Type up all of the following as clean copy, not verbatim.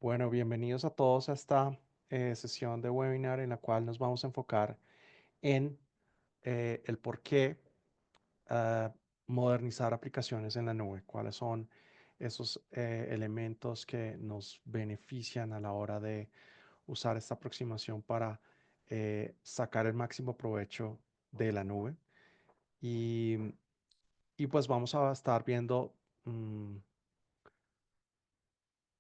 Bueno, bienvenidos a todos a esta sesión de webinar en la cual nos vamos a enfocar en el por qué ah, modernizar aplicaciones en la nube, cuáles son esos elementos que nos benefician a la hora de usar esta aproximación para sacar el máximo provecho de la nube. Y, y pues vamos a estar viendo mm,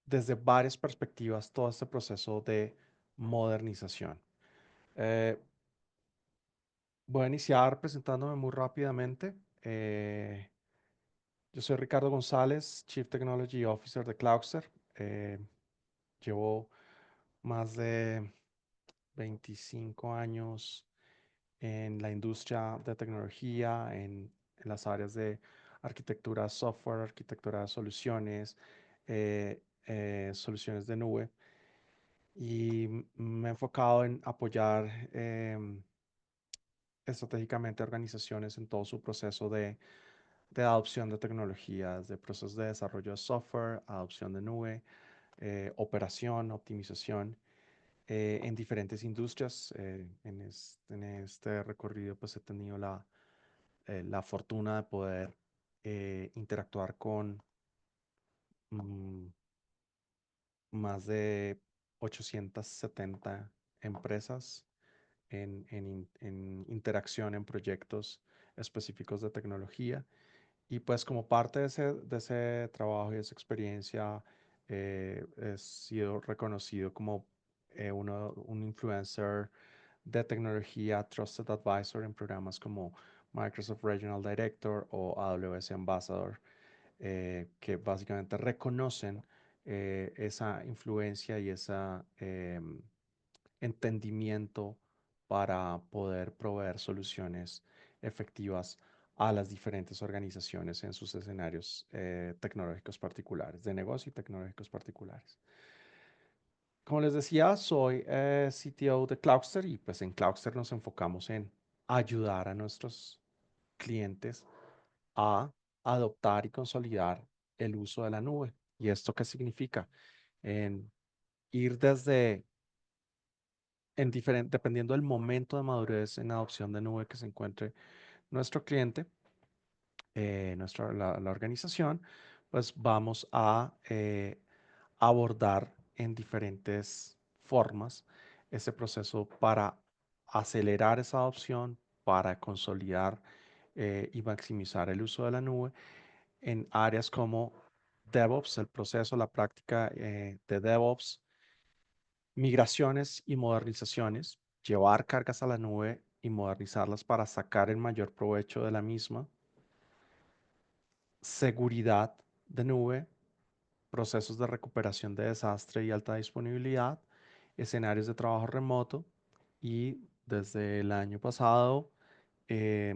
desde varias perspectivas todo este proceso de modernización. Eh, Voy a iniciar presentándome muy rápidamente. Yo soy Ricardo González, Chief Technology Officer de Cloudster. Llevo más de 25 años en la industria de tecnología, en las áreas de arquitectura de software, arquitectura de soluciones, soluciones de nube. Y me he enfocado en apoyar estratégicamente a organizaciones en todo su proceso de adopción de tecnologías, de procesos de desarrollo de software, adopción de nube, operación, optimización en diferentes industrias. En este recorrido pues he tenido la fortuna de poder interactuar con mm, más de 870 empresas en interacción en proyectos específicos de tecnología. Y pues como parte de ese trabajo y esa experiencia, he sido reconocido como un influencer de tecnología Trusted Advisor en programas como Microsoft Regional Director o AWS Ambassador, que básicamente reconocen esa influencia y ese entendimiento para poder proveer soluciones efectivas a las diferentes organizaciones en sus escenarios tecnológicos particulares, de negocio y tecnológicos particulares. Como les decía, soy CTO de Cloudster y pues en Cloudster nos enfocamos en ayudar a nuestros clientes a adoptar y consolidar el uso de la nube. ¿Y esto qué significa? En ir desde, dependiendo del momento de madurez en adopción de nube que se encuentre nuestro cliente, la organización, pues vamos a abordar en diferentes formas ese proceso para acelerar esa adopción, para consolidar y maximizar el uso de la nube en áreas como DevOps, el proceso, la práctica de DevOps, migraciones y modernizaciones, llevar cargas a la nube y modernizarlas para sacar el mayor provecho de la misma, seguridad de nube, procesos de recuperación de desastre y alta disponibilidad, escenarios de trabajo remoto y desde el año pasado eh,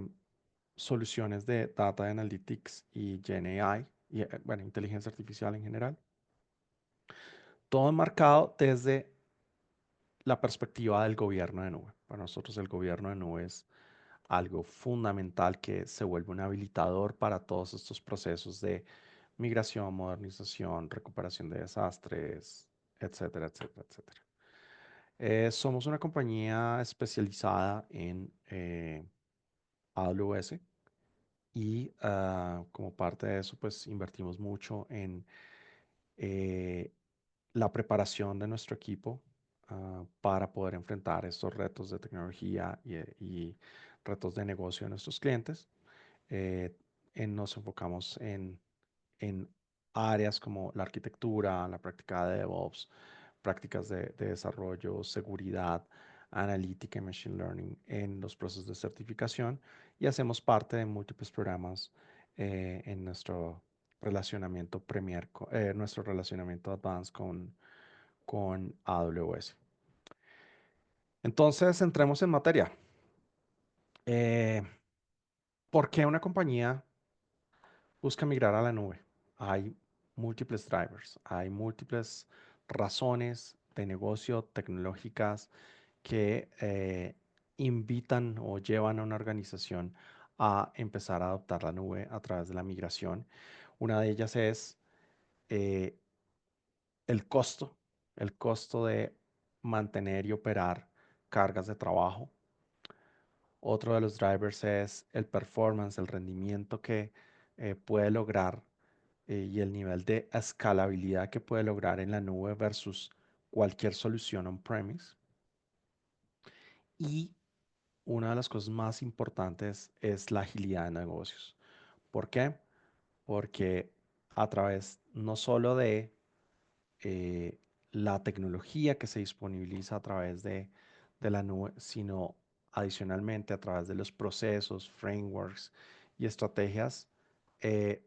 soluciones de Data Analytics y GenAI y bueno, inteligencia artificial en general. Todo enmarcado desde la perspectiva del gobierno de nube. Para nosotros el gobierno de nube es algo fundamental que se vuelve un habilitador para todos estos procesos de migración, modernización, recuperación de desastres, etcétera, etcétera, etcétera. Somos una compañía especializada en AWS y como parte de eso, pues invertimos mucho en eh, la preparación de nuestro equipo para poder enfrentar estos retos de tecnología y retos de negocio de nuestros clientes. Eh, Nos enfocamos en áreas como la arquitectura, la práctica de DevOps, prácticas de desarrollo, seguridad, analítica y machine learning en los procesos de certificación y hacemos parte de múltiples programas en nuestro relacionamiento Premier, nuestro relacionamiento Advanced con AWS. Entonces, entremos en materia. Eh, ¿Por qué una compañía busca migrar a la nube? Hay múltiples drivers, hay múltiples razones de negocio tecnológicas que invitan o llevan a una organización a empezar a adoptar la nube a través de la migración. Una de ellas es eh, el costo. el costo de mantener y operar cargas de trabajo. Otro de los drivers es el performance, el rendimiento que puede lograr y el nivel de escalabilidad que puede lograr en la nube versus cualquier solución on-premise. Y una de las cosas más importantes es la agilidad de negocios. ¿Por qué? Porque a través no solo de eh, la tecnología que se disponibiliza a través de la nube, sino adicionalmente a través de los procesos, frameworks y estrategias, eh,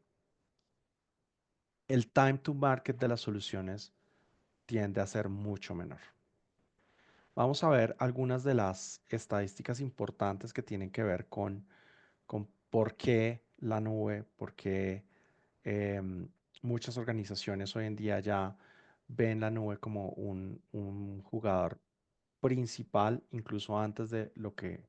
el time to market de las soluciones tiende a ser mucho menor. Vamos a ver algunas de las estadísticas importantes que tienen que ver con por qué la nube, por qué muchas organizaciones hoy en día ya ven la nube como un jugador principal, incluso antes de lo que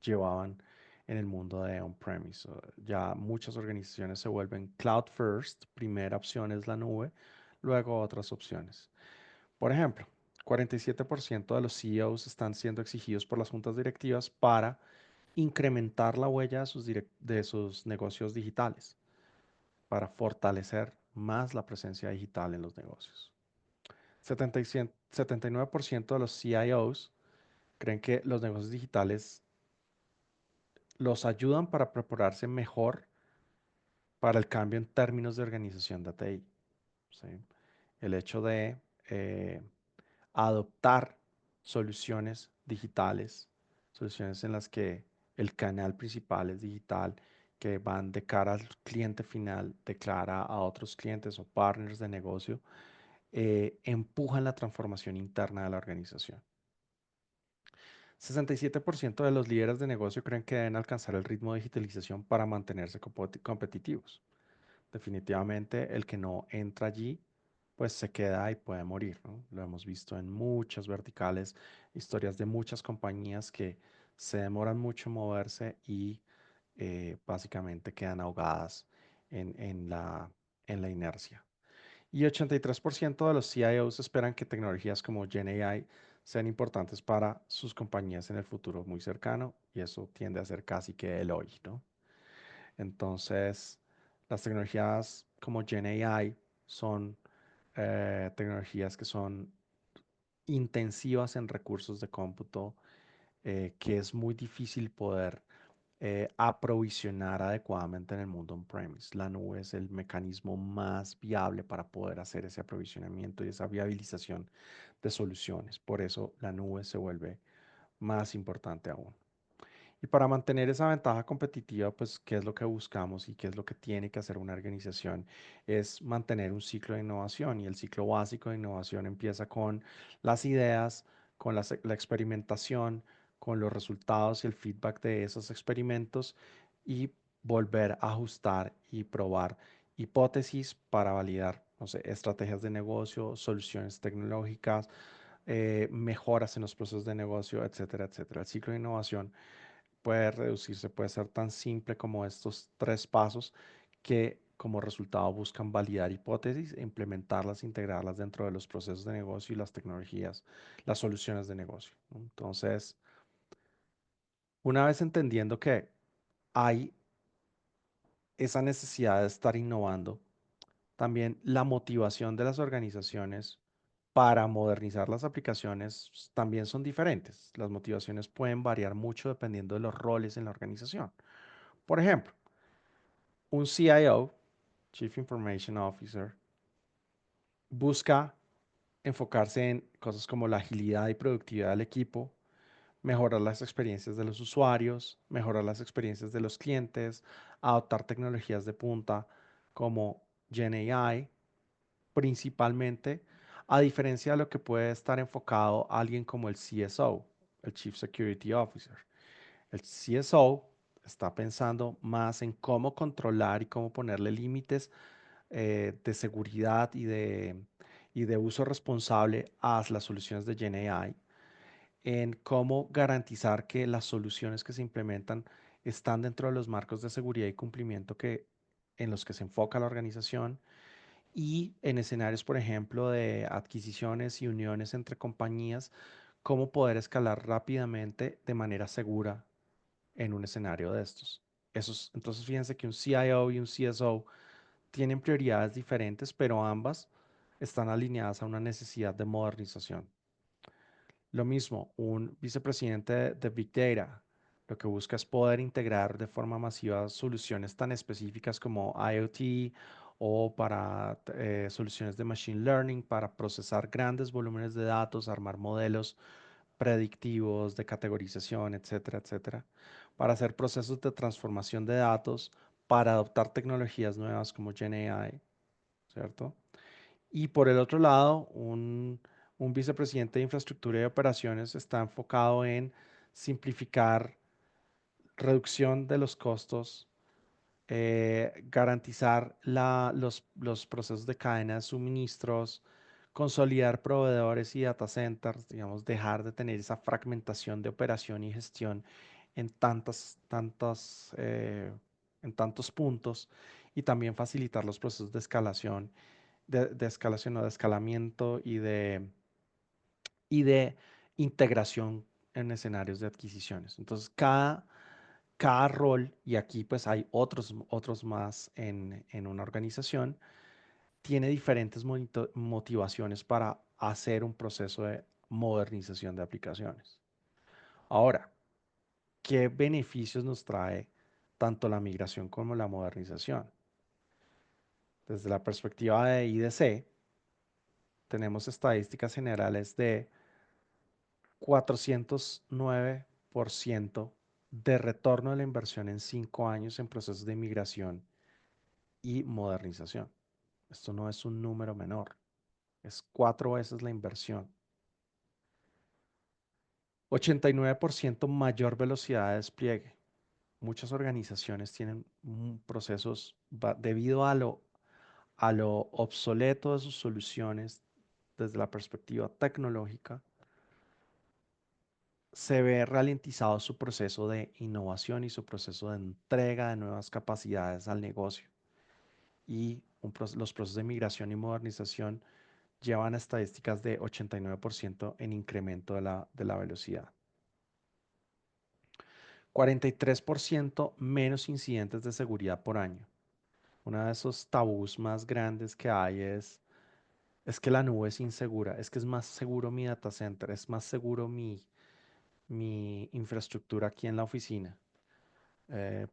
llevaban en el mundo de on-premise. Ya muchas organizaciones se vuelven cloud first, primera opción es la nube, luego otras opciones. Por ejemplo, 47% de los CEOs están siendo exigidos por las juntas directivas para incrementar la huella de sus negocios digitales, para fortalecer más la presencia digital en los negocios. 79% de los CIOs creen que los negocios digitales los ayudan para prepararse mejor para el cambio en términos de organización de TI. ¿Sí? El hecho de eh, adoptar soluciones digitales, soluciones en las que el canal principal es digital, que van de cara al cliente final, de cara a otros clientes o partners de negocio, empujan la transformación interna de la organización. 67% de los líderes de negocio creen que deben alcanzar el ritmo de digitalización para mantenerse competitivos. Definitivamente el que no entra allí, pues se queda y puede morir, ¿no? Lo hemos visto en muchas verticales, historias de muchas compañías que se demoran mucho en moverse y básicamente quedan ahogadas en la inercia. Y 83% de los CIOs esperan que tecnologías como GenAI sean importantes para sus compañías en el futuro muy cercano y eso tiende a ser casi que el hoy, ¿no? Entonces, las tecnologías como GenAI son tecnologías que son intensivas en recursos de cómputo, que es muy difícil poder aprovisionar adecuadamente en el mundo on-premise. La nube es el mecanismo más viable para poder hacer ese aprovisionamiento y esa viabilización de soluciones. Por eso la nube se vuelve más importante aún. Y para mantener esa ventaja competitiva, pues, ¿qué es lo que buscamos y qué es lo que tiene que hacer una organización? Es mantener un ciclo de innovación y el ciclo básico de innovación empieza con las ideas, con la experimentación, con los resultados y el feedback de esos experimentos y volver a ajustar y probar hipótesis para validar, no sé, estrategias de negocio, soluciones tecnológicas, mejoras en los procesos de negocio, etcétera, etcétera. El ciclo de innovación puede reducirse, puede ser tan simple como estos tres pasos que como resultado buscan validar hipótesis e implementarlas, integrarlas dentro de los procesos de negocio y las tecnologías, las soluciones de negocio, ¿no? Entonces, una vez entendiendo que hay esa necesidad de estar innovando, también la motivación de las organizaciones para modernizar las aplicaciones también son diferentes. Las motivaciones pueden variar mucho dependiendo de los roles en la organización. Por ejemplo, un CIO, Chief Information Officer, busca enfocarse en cosas como la agilidad y productividad del equipo, mejorar las experiencias de los usuarios, mejorar las experiencias de los clientes, adoptar tecnologías de punta como GenAI, principalmente, a diferencia de lo que puede estar enfocado alguien como el CSO, el Chief Security Officer. El CSO está pensando más en cómo controlar y cómo ponerle límites de seguridad y de uso responsable a las soluciones de GenAI, en cómo garantizar que las soluciones que se implementan están dentro de los marcos de seguridad y cumplimiento en los que se enfoca la organización y en escenarios, por ejemplo, de adquisiciones y uniones entre compañías, cómo poder escalar rápidamente de manera segura en un escenario de estos. Entonces, fíjense que un CIO y un CSO tienen prioridades diferentes, pero ambas están alineadas a una necesidad de modernización. Lo mismo, un vicepresidente de Big Data lo que busca es poder integrar de forma masiva soluciones tan específicas como IoT o para soluciones de Machine Learning para procesar grandes volúmenes de datos, armar modelos predictivos de categorización, etcétera, etcétera, para hacer procesos de transformación de datos, para adoptar tecnologías nuevas como GenAI, ¿cierto? Y por el otro lado, un vicepresidente de infraestructura y operaciones está enfocado en simplificar reducción de los costos, garantizar los procesos de cadena de suministros, consolidar proveedores y data centers, digamos, dejar de tener esa fragmentación de operación y gestión en en tantos puntos y también facilitar los procesos de escalación, de escalación o de escalamiento y de integración en escenarios de adquisiciones. Entonces, cada rol, y aquí pues hay otros más en una organización, tiene diferentes motivaciones para hacer un proceso de modernización de aplicaciones. Ahora, ¿qué beneficios nos trae tanto la migración como la modernización? Desde la perspectiva de IDC, tenemos estadísticas generales de 409% de retorno de la inversión en 5 años en procesos de migración y modernización. Esto no es un número menor, es 4 veces la inversión. 89% mayor velocidad de despliegue. Muchas organizaciones tienen procesos debido a lo obsoleto de sus soluciones desde la perspectiva tecnológica, se ve ralentizado su proceso de innovación y su proceso de entrega de nuevas capacidades al negocio. Y los procesos de migración y modernización llevan a estadísticas de 89% en incremento de la velocidad. 43% menos incidentes de seguridad por año. Uno de esos tabús más grandes que hay es que la nube es insegura, es que es más seguro mi data center, es más seguro mi infraestructura aquí en la oficina.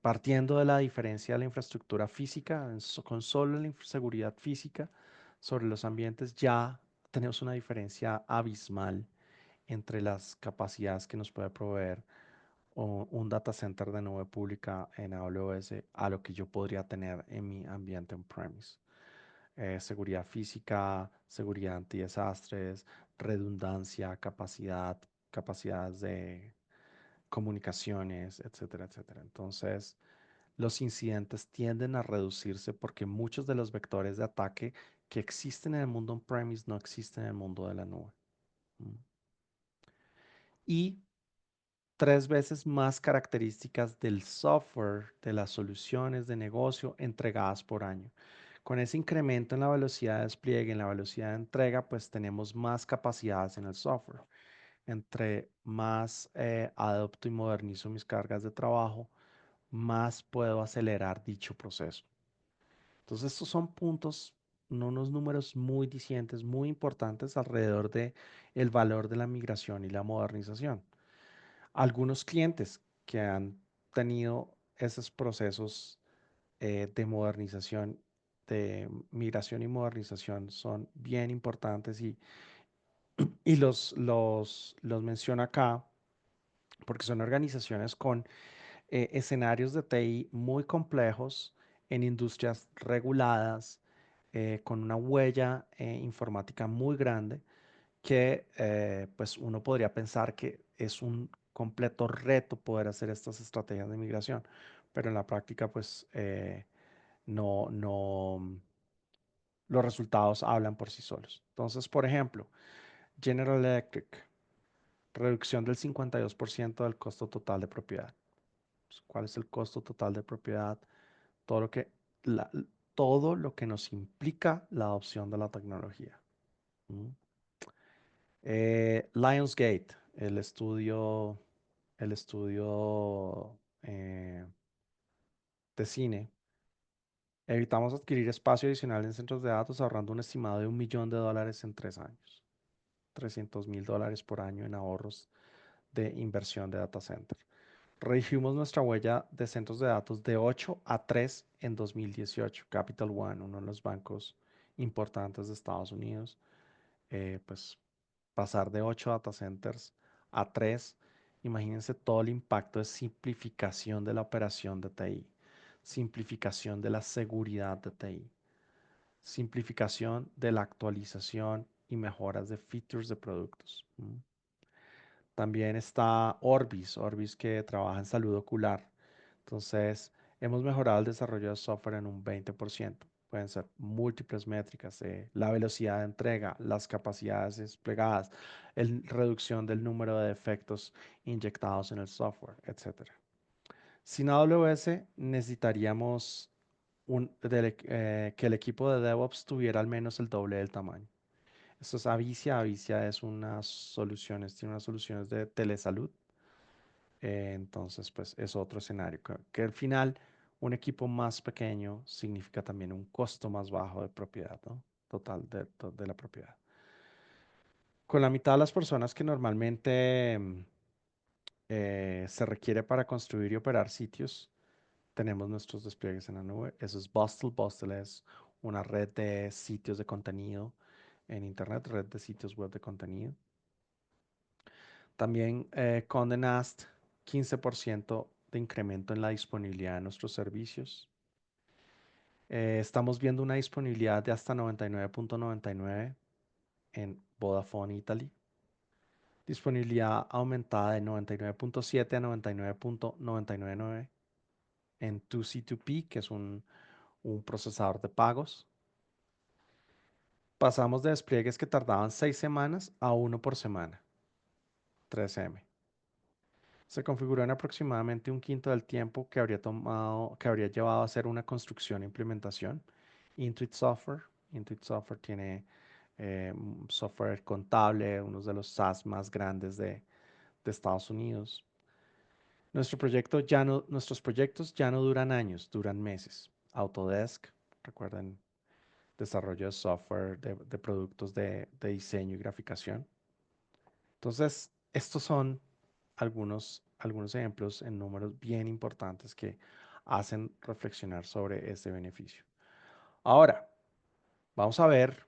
Partiendo de la diferencia de la infraestructura física, con solo la seguridad física sobre los ambientes, ya tenemos una diferencia abismal entre las capacidades que nos puede proveer un data center de nube pública en AWS a lo que yo podría tener en mi ambiente on-premise. Seguridad física, seguridad antidesastres, redundancia, capacidades de comunicaciones, etcétera, etcétera. Entonces, los incidentes tienden a reducirse porque muchos de los vectores de ataque que existen en el mundo on-premise no existen en el mundo de la nube. ¿Mm? Y 3 veces más características del software de las soluciones de negocio entregadas por año. Con ese incremento en la velocidad de despliegue, en la velocidad de entrega, pues tenemos más capacidades en el software. Entre más adopto y modernizo mis cargas de trabajo, más puedo acelerar dicho proceso. Entonces, estos son puntos, unos números muy dicientes, muy importantes alrededor de el valor de la migración y la modernización. Algunos clientes que han tenido esos procesos de modernización, de migración y modernización son bien importantes y los menciono acá porque son organizaciones con escenarios de TI muy complejos en industrias reguladas, con una huella informática muy grande, que pues uno podría pensar que es un completo reto poder hacer estas estrategias de migración, pero en la práctica pues no, los resultados hablan por sí solos. Entonces, por ejemplo, General Electric, reducción del 52% del costo total de propiedad. Pues, ¿cuál es el costo total de propiedad? Todo lo que todo lo que nos implica la adopción de la tecnología. ¿Mm? Lionsgate, el estudio de cine, evitamos adquirir espacio adicional en centros de datos ahorrando un estimado de $1 millón en 3 años. $300.000 por año en ahorros de inversión de data center. Redujimos nuestra huella de centros de datos de 8 a 3 en 2018. Capital One, uno de los bancos importantes de Estados Unidos, pues pasar de 8 data centers a 3. Imagínense todo el impacto de simplificación de la operación de TI, simplificación de la seguridad de TI, simplificación de la actualización y mejoras de features de productos. También está Orbis que trabaja en salud ocular. Entonces, hemos mejorado el desarrollo de software en un 20%. Pueden ser múltiples métricas, la velocidad de entrega, las capacidades desplegadas, reducción del número de defectos inyectados en el software, etcétera. Sin AWS necesitaríamos que el equipo de DevOps tuviera al menos el doble del tamaño. Esto es Avicia. Avicia es tiene unas soluciones de telesalud. Entonces, pues es otro escenario. Que al final un equipo más pequeño significa también un costo más bajo de propiedad, ¿no? Total de la propiedad. Con la mitad de las personas que normalmente se requiere para construir y operar sitios, tenemos nuestros despliegues en la nube. Eso es Bustle. Bustle es una red de sitios de contenido en Internet, red de sitios web de contenido. También Condé Nast, 15% de incremento en la disponibilidad de nuestros servicios. Estamos viendo una disponibilidad de hasta 99.99 en Vodafone Italy. Disponibilidad aumentada de 99.7 a 99.999 en 2C2P, que es un procesador de pagos. Pasamos de despliegues que tardaban 6 semanas a uno por semana, 3M. Se configuró en aproximadamente un quinto del tiempo que habría llevado a hacer una construcción e implementación. Intuit Software. Intuit Software tiene software contable, uno de los SaaS más grandes de Estados Unidos. Nuestros proyectos ya no duran años, duran meses. Autodesk, recuerden, desarrollo de software de productos de diseño y graficación. Entonces, estos son algunos ejemplos en números bien importantes que hacen reflexionar sobre este beneficio. Ahora, vamos a ver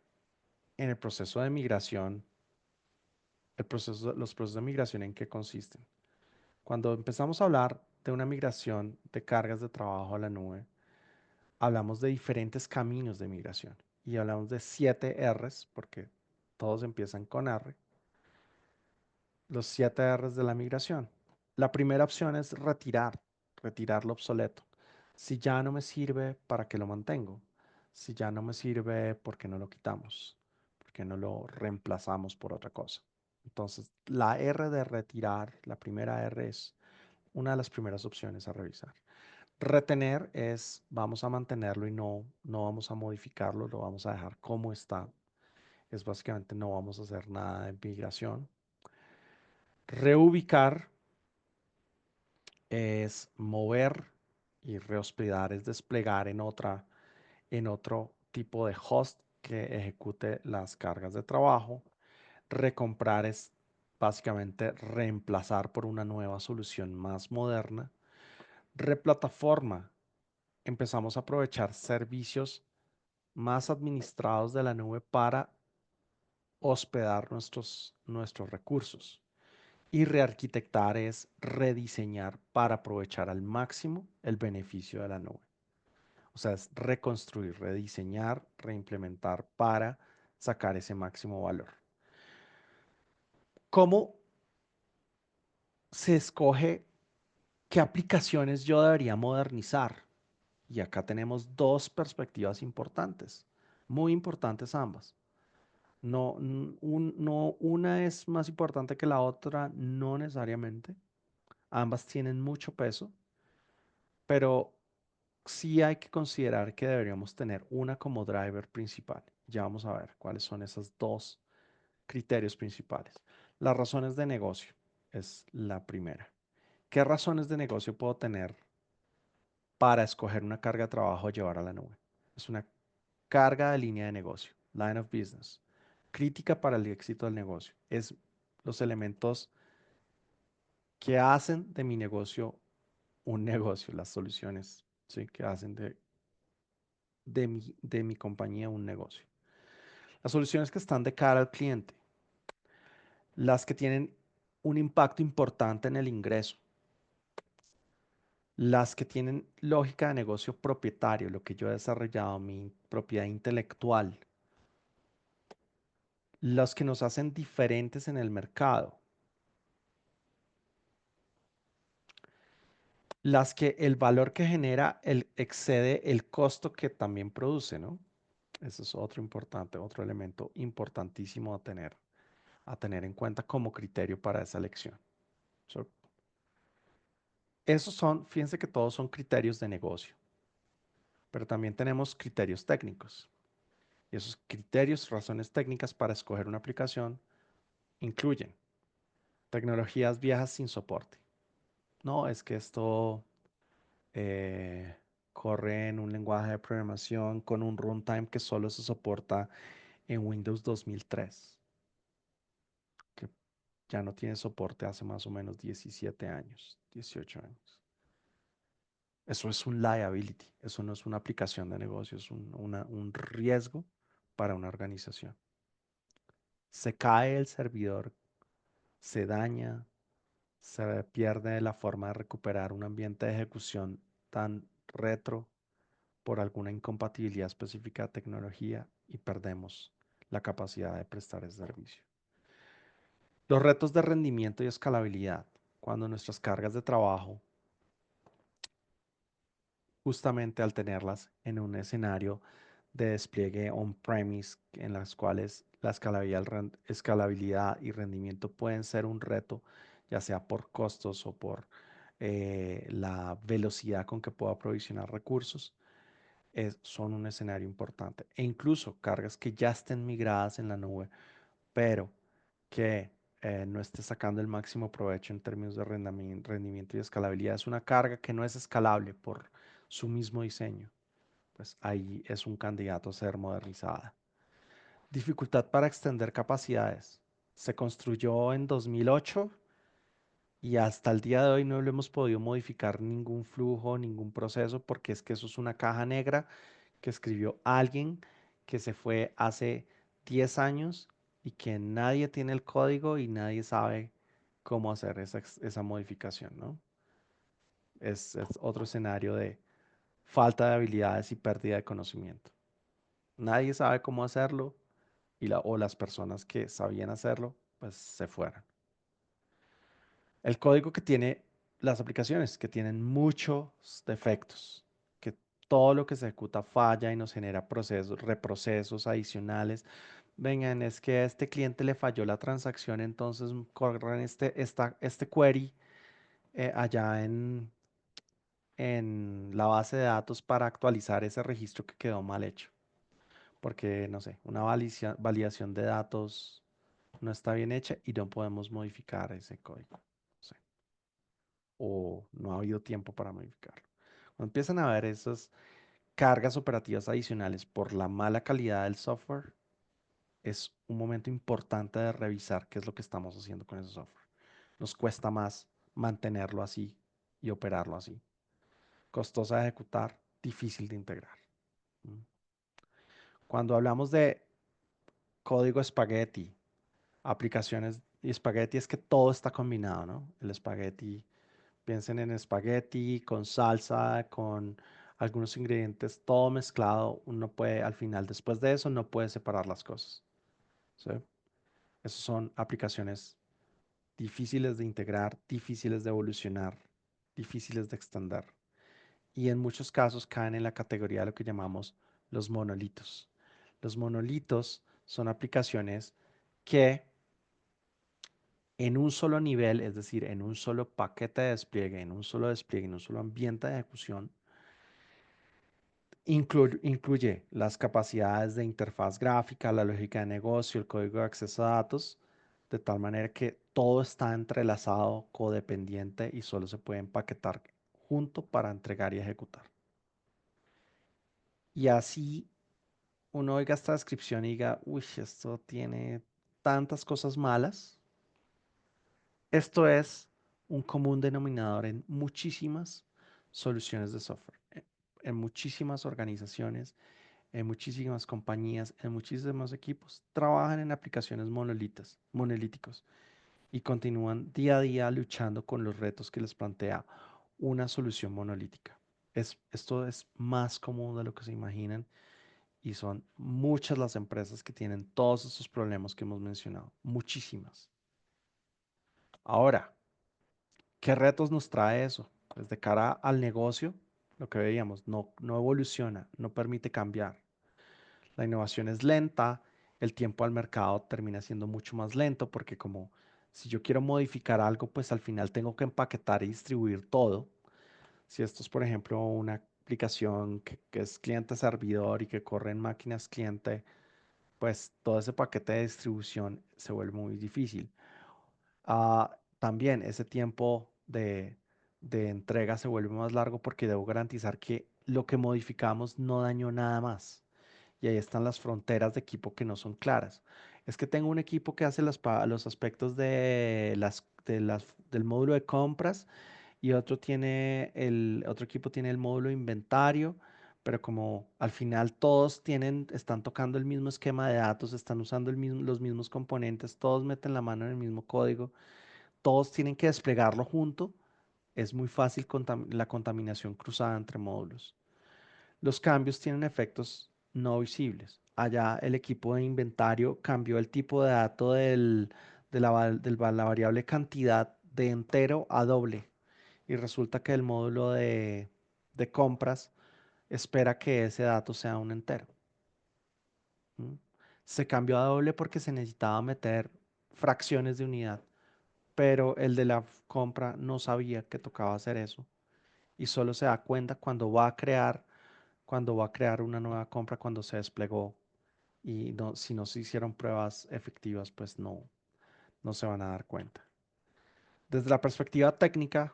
en el proceso de migración, los procesos de migración en qué consisten. Cuando empezamos a hablar de una migración de cargas de trabajo a la nube, hablamos de diferentes caminos de migración y hablamos de 7 Rs, porque todos empiezan con R, los 7 Rs de la migración. La primera opción es retirar lo obsoleto. Si ya no me sirve, ¿para qué lo mantengo? Si ya no me sirve, ¿por qué no lo quitamos? ¿Por qué no lo reemplazamos por otra cosa? Entonces, la R de retirar, la primera R es una de las primeras opciones a revisar. Retener es, vamos a mantenerlo y no vamos a modificarlo, lo vamos a dejar como está. Es básicamente no vamos a hacer nada de migración. Reubicar es mover y rehospedar, es desplegar en otro tipo de host que ejecute las cargas de trabajo. Recomprar es básicamente reemplazar por una nueva solución más moderna. Replataforma, empezamos a aprovechar servicios más administrados de la nube para hospedar nuestros recursos. Y rearquitectar es rediseñar para aprovechar al máximo el beneficio de la nube. O sea, es reconstruir, rediseñar, reimplementar para sacar ese máximo valor. ¿Cómo se escoge qué aplicaciones yo debería modernizar? Y acá tenemos dos perspectivas importantes, muy importantes ambas. No, una es más importante que la otra, no necesariamente. Ambas tienen mucho peso, pero sí hay que considerar que deberíamos tener una como driver principal. Ya vamos a ver cuáles son esos dos criterios principales. Las razones de negocio es la primera. ¿Qué razones de negocio puedo tener para escoger una carga de trabajo o llevar a la nube? Es una carga de línea de negocio, line of business, crítica para el éxito del negocio. Es los elementos que hacen de mi negocio un negocio, las soluciones, ¿sí? Que hacen de mi compañía un negocio. Las soluciones que están de cara al cliente, las que tienen un impacto importante en el ingreso, las que tienen lógica de negocio propietario, lo que yo he desarrollado, mi propiedad intelectual, las que nos hacen diferentes en el mercado, las que el valor que genera excede el costo que también produce, ¿no? Eso es otro importante, otro elemento importantísimo a tener en cuenta como criterio para esa elección. So, esos son, fíjense que todos son criterios de negocio, pero también tenemos criterios técnicos. Y esos criterios, razones técnicas para escoger una aplicación incluyen tecnologías viejas sin soporte. No, es que esto eh, corre en un lenguaje de programación con un runtime que solo se soporta en Windows 2003, que ya no tiene soporte hace más o menos 17 años, 18 años. Eso es un liability, eso no es una aplicación de negocio, es un riesgo para una organización. Se cae el servidor, se daña, se pierde la forma de recuperar un ambiente de ejecución tan retro por alguna incompatibilidad específica de tecnología y perdemos la capacidad de prestar ese servicio. Los retos de rendimiento y escalabilidad. Cuando nuestras cargas de trabajo, justamente al tenerlas en un escenario de despliegue on-premise, en las cuales la escalabilidad y rendimiento pueden ser un reto, ya sea por costos o por la velocidad con que puedo aprovisionar recursos, son un escenario importante. E incluso cargas que ya estén migradas en la nube, pero que no esté sacando el máximo provecho en términos de rendimiento y escalabilidad. Es una carga que no es escalable por su mismo diseño. Pues ahí es un candidato a ser modernizada. Dificultad para extender capacidades. Se construyó en 2008 y hasta el día de hoy no lo hemos podido modificar ningún flujo, ningún proceso, porque es que eso es una caja negra que escribió alguien que se fue hace 10 años y que nadie tiene el código y nadie sabe cómo hacer esa modificación, ¿no? Es otro escenario de falta de habilidades y pérdida de conocimiento. Nadie sabe cómo hacerlo o las personas que sabían hacerlo, pues se fueron. El código que tiene las aplicaciones, que tienen muchos defectos, que todo lo que se ejecuta falla y nos genera procesos, reprocesos adicionales. Vengan, es que a este cliente le falló la transacción, entonces corran este query allá en la base de datos para actualizar ese registro que quedó mal hecho. Porque, no sé, una validación de datos no está bien hecha y no podemos modificar ese código. No sé, o no ha habido tiempo para modificarlo. Cuando empiezan a haber esas cargas operativas adicionales por la mala calidad del software, es un momento importante de revisar qué es lo que estamos haciendo con ese software. Nos cuesta más mantenerlo así y operarlo así. Costosa de ejecutar, difícil de integrar. ¿Mm? Cuando hablamos de código espagueti, aplicaciones y espagueti, es que todo está combinado, ¿no? El espagueti, piensen en espagueti con salsa, con algunos ingredientes, todo mezclado. Uno puede, al final, después de eso, no puede separar las cosas. ¿Sí? Esas son aplicaciones difíciles de integrar, difíciles de evolucionar, difíciles de extender. Y en muchos casos caen en la categoría de lo que llamamos los monolitos. Los monolitos son aplicaciones que en un solo nivel, es decir, en un solo paquete de despliegue, en un solo despliegue, en un solo ambiente de ejecución, Incluye las capacidades de interfaz gráfica, la lógica de negocio, el código de acceso a datos, de tal manera que todo está entrelazado, codependiente y solo se puede empaquetar junto para entregar y ejecutar. Y así uno oiga esta descripción y diga, uy, esto tiene tantas cosas malas. Esto es un común denominador en muchísimas soluciones de software, en muchísimas organizaciones, en muchísimas compañías, en muchísimos equipos, trabajan en aplicaciones monolíticos y continúan día a día luchando con los retos que les plantea una solución monolítica. Esto es más común de lo que se imaginan y son muchas las empresas que tienen todos estos problemas que hemos mencionado, muchísimas. Ahora, ¿qué retos nos trae eso? Pues de cara al negocio, lo que veíamos, no evoluciona, no permite cambiar. La innovación es lenta, el tiempo al mercado termina siendo mucho más lento porque como si yo quiero modificar algo, pues al final tengo que empaquetar y distribuir todo. Si esto es, por ejemplo, una aplicación que es cliente-servidor y que corre en máquinas cliente, pues todo ese paquete de distribución se vuelve muy difícil. También ese tiempo de entrega se vuelve más largo porque debo garantizar que lo que modificamos no dañó nada más. Y ahí están las fronteras de equipo que no son claras. Es que tengo un equipo que hace los aspectos del módulo de compras y otro equipo tiene el módulo de inventario, pero como al final están tocando el mismo esquema de datos, están usando los mismos componentes, todos meten la mano en el mismo código, todos tienen que desplegarlo junto, es muy fácil la contaminación cruzada entre módulos. Los cambios tienen efectos no visibles. Allá el equipo de inventario cambió el tipo de dato la variable cantidad de entero a doble y resulta que el módulo de compras espera que ese dato sea un entero. ¿Mm? Se cambió a doble porque se necesitaba meter fracciones de unidad, pero el de la compra no sabía que tocaba hacer eso y solo se da cuenta cuando va a crear una nueva compra cuando se desplegó y si no se hicieron pruebas efectivas, pues no se van a dar cuenta. Desde la perspectiva técnica,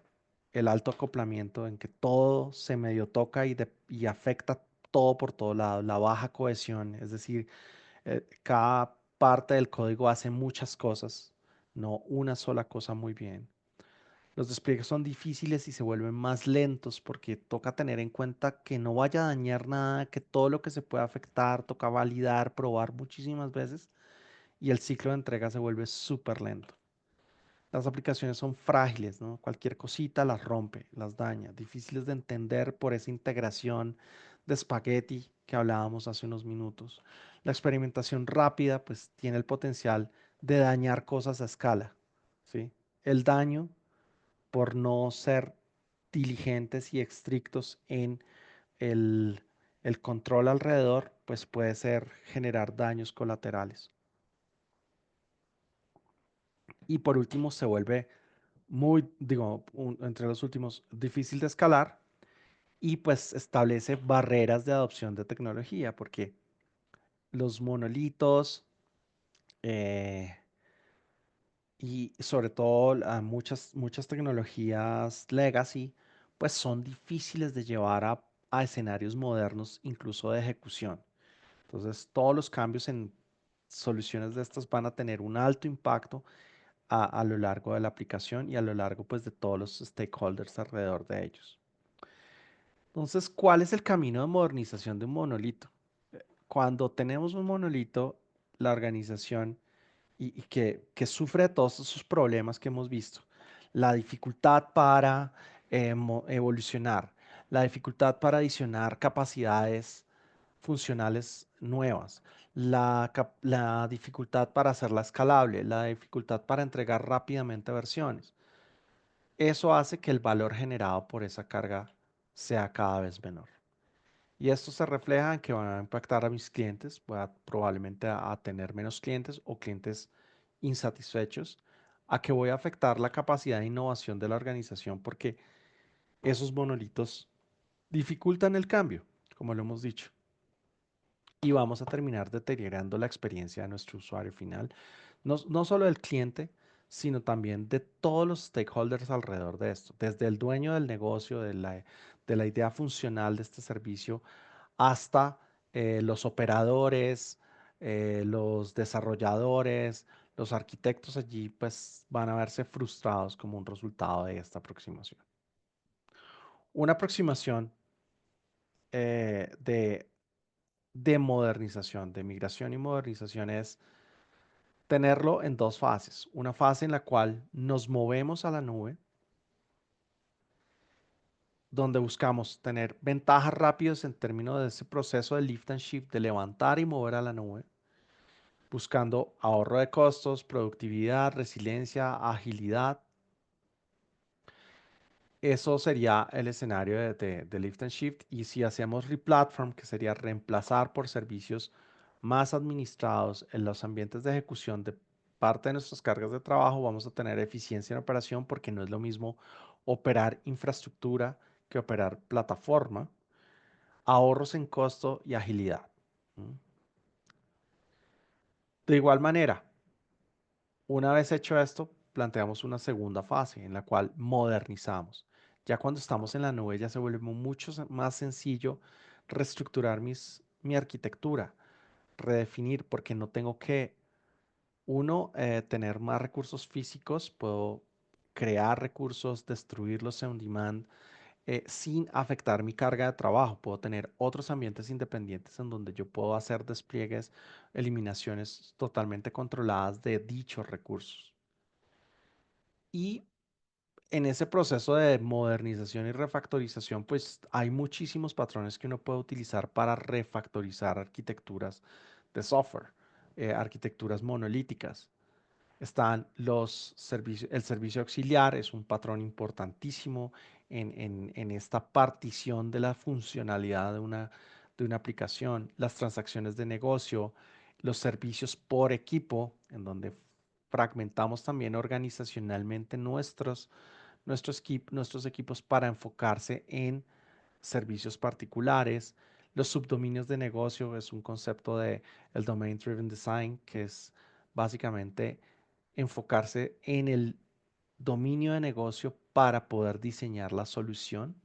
el alto acoplamiento en que todo se medio toca y afecta todo por todo lado, la baja cohesión, es decir, cada parte del código hace muchas cosas, no una sola cosa muy bien. Los despliegues son difíciles y se vuelven más lentos porque toca tener en cuenta que no vaya a dañar nada, que todo lo que se pueda afectar toca validar, probar muchísimas veces y el ciclo de entrega se vuelve súper lento. Las aplicaciones son frágiles, ¿no? Cualquier cosita las rompe, las daña, difíciles de entender por esa integración de espagueti que hablábamos hace unos minutos. La experimentación rápida, pues, tiene el potencial de dañar cosas a escala, ¿sí? El daño por no ser diligentes y estrictos en el, el control alrededor, pues puede ser generar daños colaterales. Y por último, se vuelve entre los últimos, difícil de escalar y pues establece barreras de adopción de tecnología, porque los monolitos eh, y sobre todo muchas tecnologías legacy, pues son difíciles de llevar a escenarios modernos, incluso de ejecución. Entonces, todos los cambios en soluciones de estas van a tener un alto impacto a lo largo de la aplicación y a lo largo pues de todos los stakeholders alrededor de ellos. Entonces, ¿cuál es el camino de modernización de un monolito? Cuando tenemos un monolito, la organización y que sufre de todos esos problemas que hemos visto, la dificultad para evolucionar, la dificultad para adicionar capacidades funcionales nuevas, la dificultad para hacerla escalable, la dificultad para entregar rápidamente versiones. Eso hace que el valor generado por esa carga sea cada vez menor. Y esto se refleja en que van a impactar a mis clientes, voy a probablemente a tener menos clientes o clientes insatisfechos, a que voy a afectar la capacidad de innovación de la organización porque esos monolitos dificultan el cambio. como lo hemos dicho. Y vamos a terminar deteriorando la experiencia de nuestro usuario final, no solo del cliente, sino también de todos los stakeholders alrededor de esto, desde el dueño del negocio, de la idea funcional de este servicio, hasta los operadores, los desarrolladores, los arquitectos allí, pues van a verse frustrados como un resultado de esta aproximación. Una aproximación de modernización, de migración y modernización es tenerlo en dos fases. Una fase en la cual nos movemos a la nube, donde buscamos tener ventajas rápidas en términos de ese proceso de lift and shift, de levantar y mover a la nube, buscando ahorro de costos, productividad, resiliencia, agilidad. Eso sería el escenario de lift and shift. Y si hacemos replatform, que sería reemplazar por servicios más administrados en los ambientes de ejecución de parte de nuestras cargas de trabajo, vamos a tener eficiencia en operación porque no es lo mismo operar infraestructura que operar plataforma, ahorros en costo y agilidad. ¿Mm? De igual manera, una vez hecho esto, planteamos una segunda fase en la cual modernizamos. Ya cuando estamos en la nube ya se vuelve mucho más sencillo reestructurar mi arquitectura, redefinir, porque no tengo que, uno, tener más recursos físicos, puedo crear recursos, destruirlos en demand, sin afectar mi carga de trabajo. Puedo tener otros ambientes independientes en donde yo puedo hacer despliegues, eliminaciones totalmente controladas de dichos recursos. Y en ese proceso de modernización y refactorización, pues hay muchísimos patrones que uno puede utilizar para refactorizar arquitecturas de software, arquitecturas monolíticas. Están los servicios, el servicio auxiliar es un patrón importantísimo en esta partición de la funcionalidad de una aplicación, las transacciones de negocio, los servicios por equipo, en donde fragmentamos también organizacionalmente nuestros equipos para enfocarse en servicios particulares. Los subdominios de negocio es un concepto de el Domain Driven Design, que es básicamente enfocarse en el dominio de negocio para poder diseñar la solución.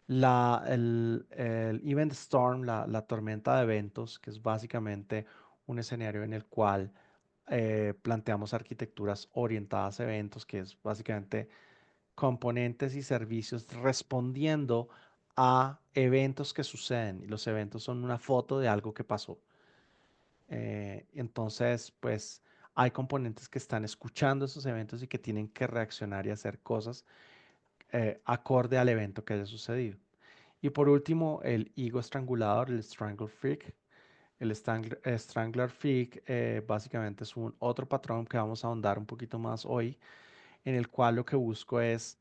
El Event Storm, la tormenta de eventos, que es básicamente un escenario en el cual planteamos arquitecturas orientadas a eventos, que es básicamente componentes y servicios respondiendo a eventos que suceden. Y los eventos son una foto de algo que pasó. Entonces, pues hay componentes que están escuchando esos eventos y que tienen que reaccionar y hacer cosas acorde al evento que haya sucedido. Y por último, el higo estrangulador, el Strangle Freak. El Strangler Freak básicamente es un otro patrón que vamos a ahondar un poquito más hoy, en el cual lo que busco es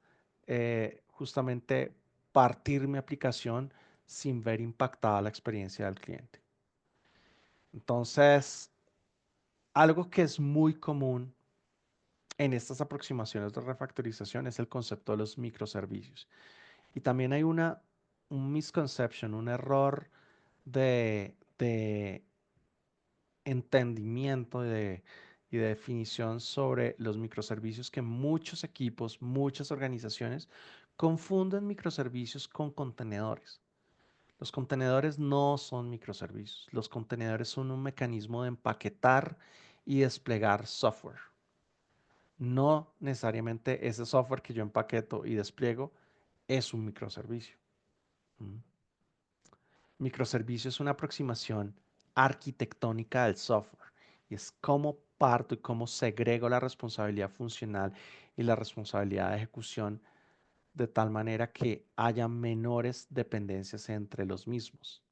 justamente partir mi aplicación sin ver impactada la experiencia del cliente. Entonces, algo que es muy común en estas aproximaciones de refactorización es el concepto de los microservicios. Y también hay un misconception, un error de entendimiento y de definición sobre los microservicios que muchos equipos, muchas organizaciones confunden microservicios con contenedores. Los contenedores no son microservicios. Los contenedores son un mecanismo de empaquetar y desplegar software. No necesariamente ese software que yo empaqueto y despliego es un microservicio. ¿Mm? Microservicio es una aproximación arquitectónica del software y es cómo parto y cómo segrego la responsabilidad funcional y la responsabilidad de ejecución de tal manera que haya menores dependencias entre los mismos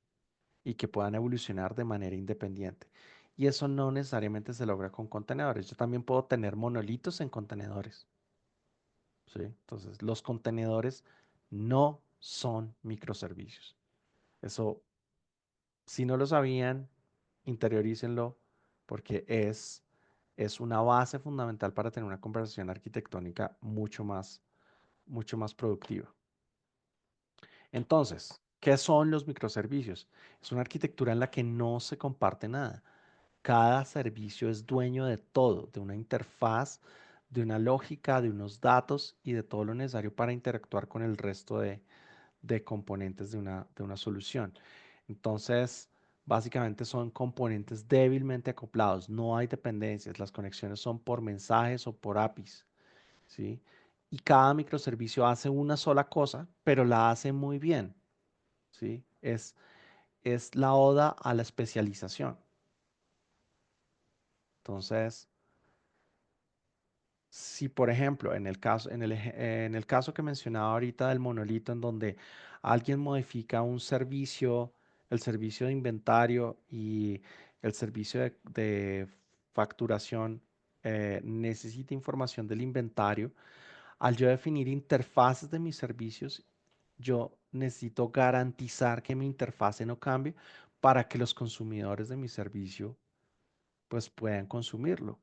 y que puedan evolucionar de manera independiente. Y eso no necesariamente se logra con contenedores. Yo también puedo tener monolitos en contenedores. ¿Sí? Entonces, los contenedores no son microservicios. Eso, si no lo sabían, interiorícenlo porque es una base fundamental para tener una conversación arquitectónica mucho más productiva. Entonces, ¿Qué son los microservicios? Es una arquitectura en la que no se comparte nada. Cada servicio es dueño de todo, de una interfaz, de una lógica, de unos datos y de todo lo necesario para interactuar con el resto de componentes de una solución. Entonces, básicamente son componentes débilmente acoplados, no hay dependencias, las conexiones son por mensajes o por APIs, ¿sí? Y cada microservicio hace una sola cosa, pero la hace muy bien, ¿sí? Es la oda a la especialización. Entonces, si por ejemplo, en el caso que mencionaba ahorita del monolito, en donde alguien modifica un servicio, el servicio de inventario y el servicio de facturación, necesita información del inventario, al yo definir interfaces de mis servicios, yo necesito garantizar que mi interfase no cambie para que los consumidores de mi servicio pues puedan consumirlo.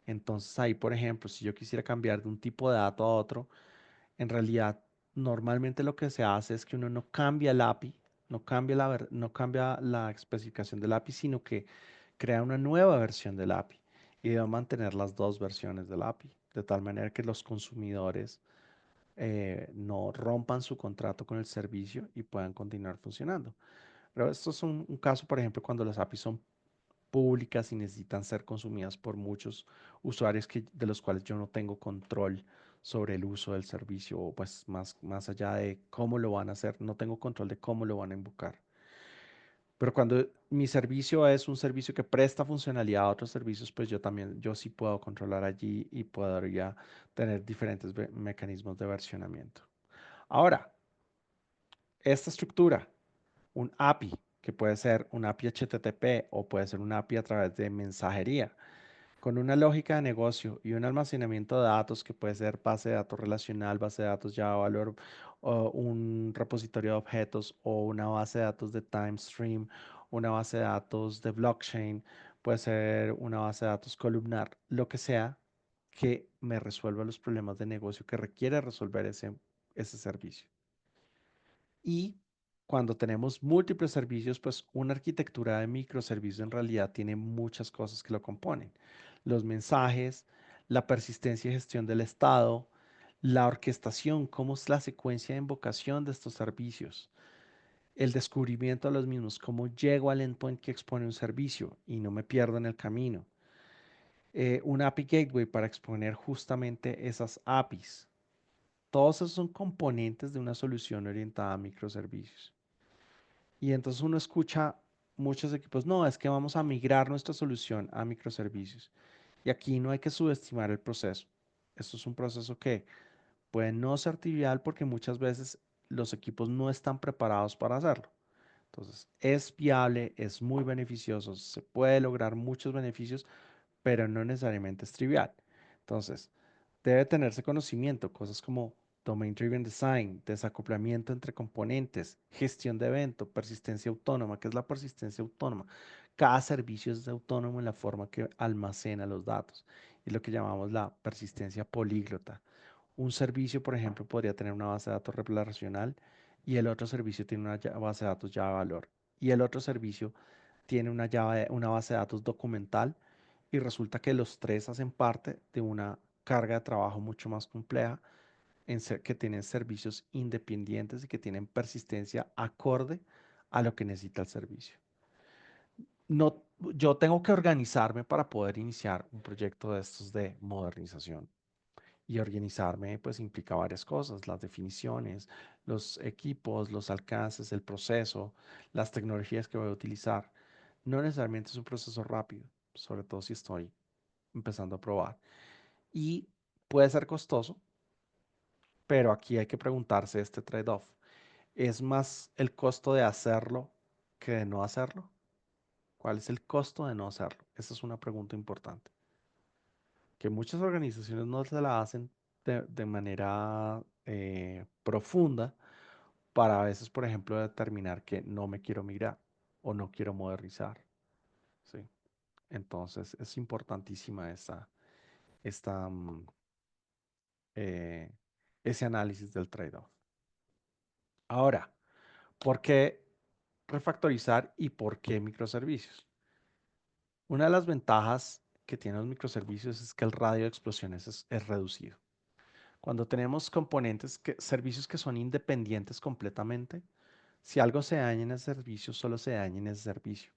Entonces ahí, por ejemplo, si yo quisiera cambiar de un tipo de dato a otro, en realidad normalmente lo que se hace es que uno no cambia el API, no cambia la especificación del API, sino que crea una nueva versión del API y debe mantener las dos versiones del API, de tal manera que los consumidores no rompan su contrato con el servicio y puedan continuar funcionando. Pero esto es un caso, por ejemplo, cuando las APIs son públicas y necesitan ser consumidas por muchos usuarios de los cuales yo no tengo control sobre el uso del servicio o pues más allá de cómo lo van a hacer, no tengo control de cómo lo van a invocar. Pero cuando mi servicio es un servicio que presta funcionalidad a otros servicios, pues yo sí puedo controlar allí y podría tener diferentes mecanismos de versionamiento. Ahora, esta estructura, un API, que puede ser un API HTTP o puede ser un API a través de mensajería, con una lógica de negocio y un almacenamiento de datos que puede ser base de datos relacional, base de datos Java Valor, o un repositorio de objetos o una base de datos de time stream, una base de datos de blockchain, puede ser una base de datos columnar, lo que sea que me resuelva los problemas de negocio que requiere resolver ese servicio. Y cuando tenemos múltiples servicios, pues una arquitectura de microservicios en realidad tiene muchas cosas que lo componen. Los mensajes, la persistencia y gestión del estado, la orquestación, cómo es la secuencia de invocación de estos servicios, el descubrimiento de los mismos, cómo llego al endpoint que expone un servicio y no me pierdo en el camino. Un API Gateway para exponer justamente esas APIs. Todos esos son componentes de una solución orientada a microservicios. Y entonces uno escucha muchos equipos, no, es que vamos a migrar nuestra solución a microservicios. Y aquí no hay que subestimar el proceso. Esto es un proceso que puede no ser trivial porque muchas veces los equipos no están preparados para hacerlo. Entonces, es viable, es muy beneficioso, se puede lograr muchos beneficios, pero no necesariamente es trivial. Entonces, debe tenerse conocimiento, cosas como Domain Driven Design, desacoplamiento entre componentes, gestión de evento, persistencia autónoma. ¿Qué es la persistencia autónoma? Cada servicio es autónomo en la forma que almacena los datos. Es lo que llamamos la persistencia políglota. Un servicio, por ejemplo, podría tener una base de datos relacional y el otro servicio tiene una base de datos Java valor. Y el otro servicio tiene una base de datos documental y resulta que los tres hacen parte de una carga de trabajo mucho más compleja que tienen servicios independientes y que tienen persistencia acorde a lo que necesita el servicio. No, yo tengo que organizarme para poder iniciar un proyecto de estos de modernización. Y organizarme pues implica varias cosas, las definiciones, los equipos, los alcances, el proceso, las tecnologías que voy a utilizar. No necesariamente es un proceso rápido, sobre todo si estoy empezando a probar. Y puede ser costoso, pero aquí hay que preguntarse este trade-off. ¿Es más el costo de hacerlo que de no hacerlo? ¿Cuál es el costo de no hacerlo? Esa es una pregunta importante, que muchas organizaciones no se la hacen de manera profunda para a veces, por ejemplo, determinar que no me quiero migrar o no quiero modernizar, ¿sí? Entonces es importantísima esta, eh, ese análisis del trade-off. Ahora, ¿Por qué refactorizar y por qué microservicios? Una de las ventajas que tienen los microservicios es que el radio de explosiones es reducido. Cuando tenemos componentes, servicios que son independientes completamente, si algo se daña en el servicio, solo se daña en ese servicio.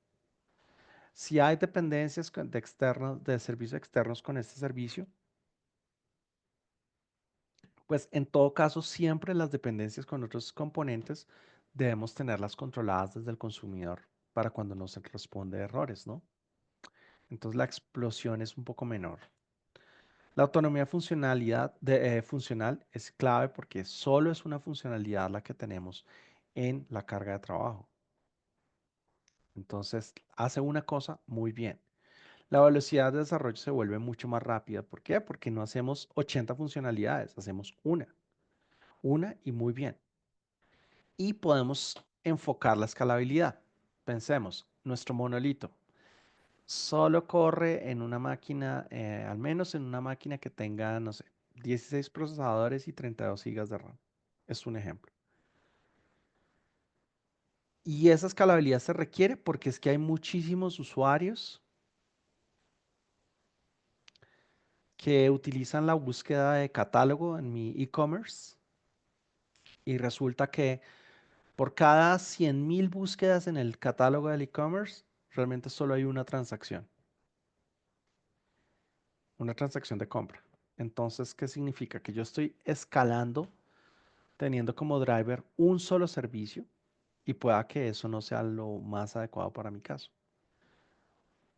Si hay dependencias de servicios externos con este servicio, pues en todo caso siempre las dependencias con otros componentes debemos tenerlas controladas desde el consumidor para cuando no se responde errores, ¿no? Entonces la explosión es un poco menor. La autonomía funcional es clave porque solo es una funcionalidad la que tenemos en la carga de trabajo. Entonces hace una cosa muy bien. La velocidad de desarrollo se vuelve mucho más rápida. ¿Por qué? Porque no hacemos 80 funcionalidades, hacemos una y muy bien. Y podemos enfocar la escalabilidad. Pensemos, nuestro monolito solo corre en una máquina, al menos en una máquina que tenga, no sé, 16 procesadores y 32 gigas de RAM. Es un ejemplo. Y esa escalabilidad se requiere porque es que hay muchísimos usuarios que utilizan la búsqueda de catálogo en mi e-commerce y resulta que por cada 100.000 búsquedas en el catálogo del e-commerce, realmente solo hay una transacción de compra. Entonces, ¿qué significa? Que yo estoy escalando teniendo como driver un solo servicio y pueda que eso no sea lo más adecuado para mi caso.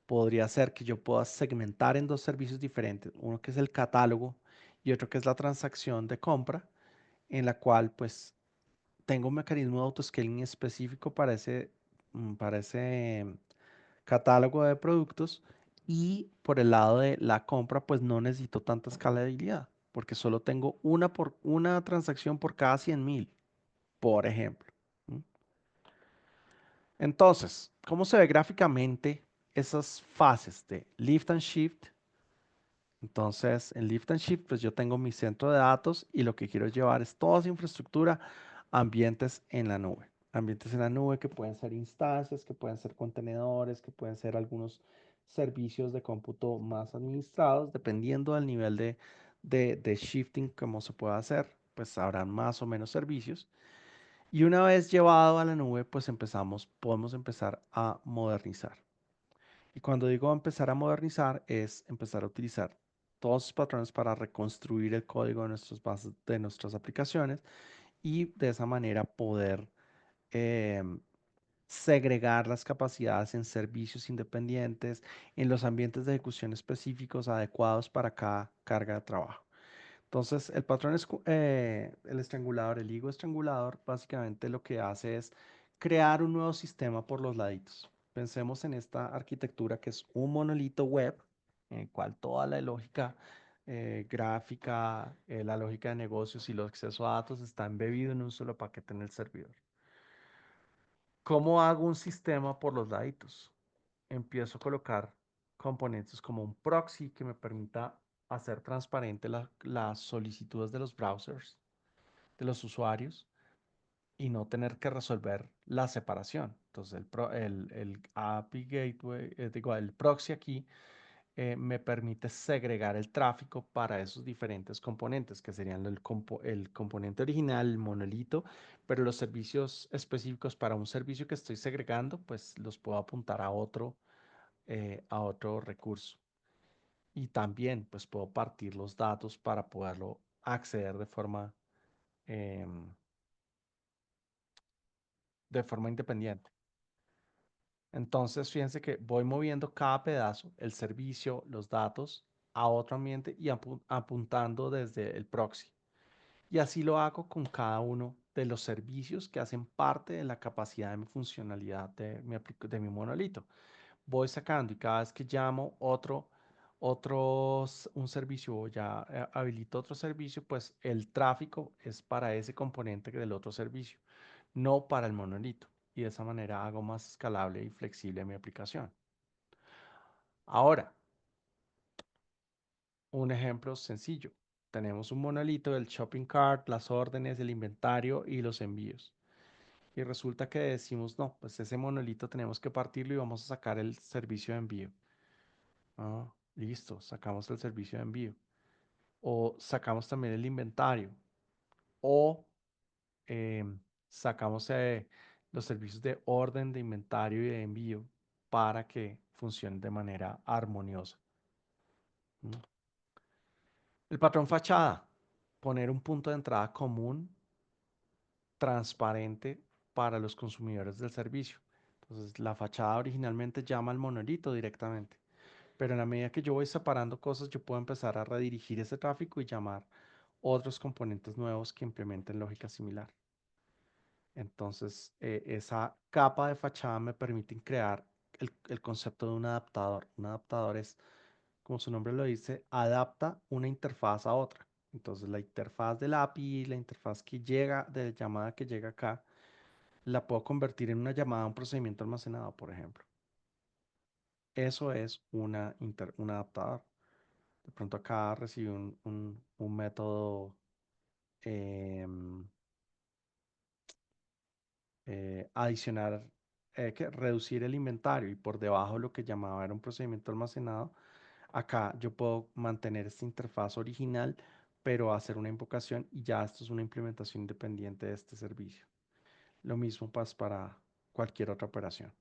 Podría ser que yo pueda segmentar en dos servicios diferentes, uno que es el catálogo y otro que es la transacción de compra, en la cual pues tengo un mecanismo de autoscaling específico para ese catálogo de productos y por el lado de la compra pues no necesito tanta escalabilidad porque solo tengo una transacción por cada 100.000, por ejemplo. ¿Mm? Entonces, ¿cómo se ve gráficamente esas fases de lift and shift? Entonces, en Lift and Shift, pues yo tengo mi centro de datos y lo que quiero llevar es toda esa infraestructura a ambientes en la nube. Ambientes en la nube que pueden ser instancias, que pueden ser contenedores, que pueden ser algunos servicios de cómputo más administrados, dependiendo del nivel de shifting, como se pueda hacer, pues habrán más o menos servicios. Y una vez llevado a la nube, pues podemos empezar a modernizar. Y cuando digo empezar a modernizar, es empezar a utilizar todos esos patrones para reconstruir el código de nuestras bases, de nuestras aplicaciones y de esa manera poder em, segregar las capacidades en servicios independientes, en los ambientes de ejecución específicos adecuados para cada carga de trabajo. Entonces, el patrón es el estrangulador, el higo estrangulador, básicamente lo que hace es crear un nuevo sistema por los laditos. Pensemos en esta arquitectura que es un monolito web, en el cual toda la lógica gráfica, la lógica de negocios y los acceso a datos está embebido en un solo paquete en el servidor. ¿Cómo hago un sistema por los laditos? Empiezo a colocar componentes como un proxy que me permita hacer transparente las solicitudes de los browsers, de los usuarios, y no tener que resolver la separación. Entonces, el API Gateway, digo, el proxy aquí me permite segregar el tráfico para esos diferentes componentes, que serían el componente original, el monolito, pero los servicios específicos para un servicio que estoy segregando, pues los puedo apuntar a otro recurso. Y también, pues puedo partir los datos para poderlo acceder em, de forma independiente. Entonces, fíjense que voy moviendo cada pedazo, el servicio, los datos, a otro ambiente y apuntando desde el proxy. Y así lo hago con cada uno de los servicios que hacen parte de la capacidad de mi funcionalidad de mi monolito. Voy sacando y cada vez que llamo un servicio o ya habilito otro servicio, pues el tráfico es para ese componente del otro servicio, no para el monolito. Y de esa manera hago más escalable y flexible mi aplicación. Ahora, un ejemplo sencillo. Tenemos un monolito del shopping cart, las órdenes, el inventario y los envíos. y resulta que decimos, no, pues ese monolito tenemos que partirlo y vamos a sacar el servicio de envío. Ah, listo, sacamos el servicio de envío. O sacamos también el inventario. O sacamos los servicios de orden, de inventario y de envío para que funcionen de manera armoniosa. ¿No? El patrón fachada, poner un punto de entrada común, transparente para los consumidores del servicio. Entonces, la fachada originalmente llama al monolito directamente, pero en la medida que yo voy separando cosas, yo puedo empezar a redirigir ese tráfico y llamar otros componentes nuevos que implementen lógica similar. Entonces, esa capa de fachada me permite crear el concepto de un adaptador. Un adaptador es, como su nombre lo dice, adapta una interfaz a otra. Entonces, la interfaz del API, la interfaz que llega, de la llamada que llega acá, la puedo convertir en una llamada a un procedimiento almacenado, por ejemplo. Eso es un adaptador. De pronto acá recibe un método em, adicionar, que reducir el inventario y por debajo lo que llamaba era un procedimiento almacenado. Acá yo puedo mantener esta interfaz original, pero hacer una invocación y ya esto es una implementación independiente de este servicio. Lo mismo pasa para cualquier otra operación.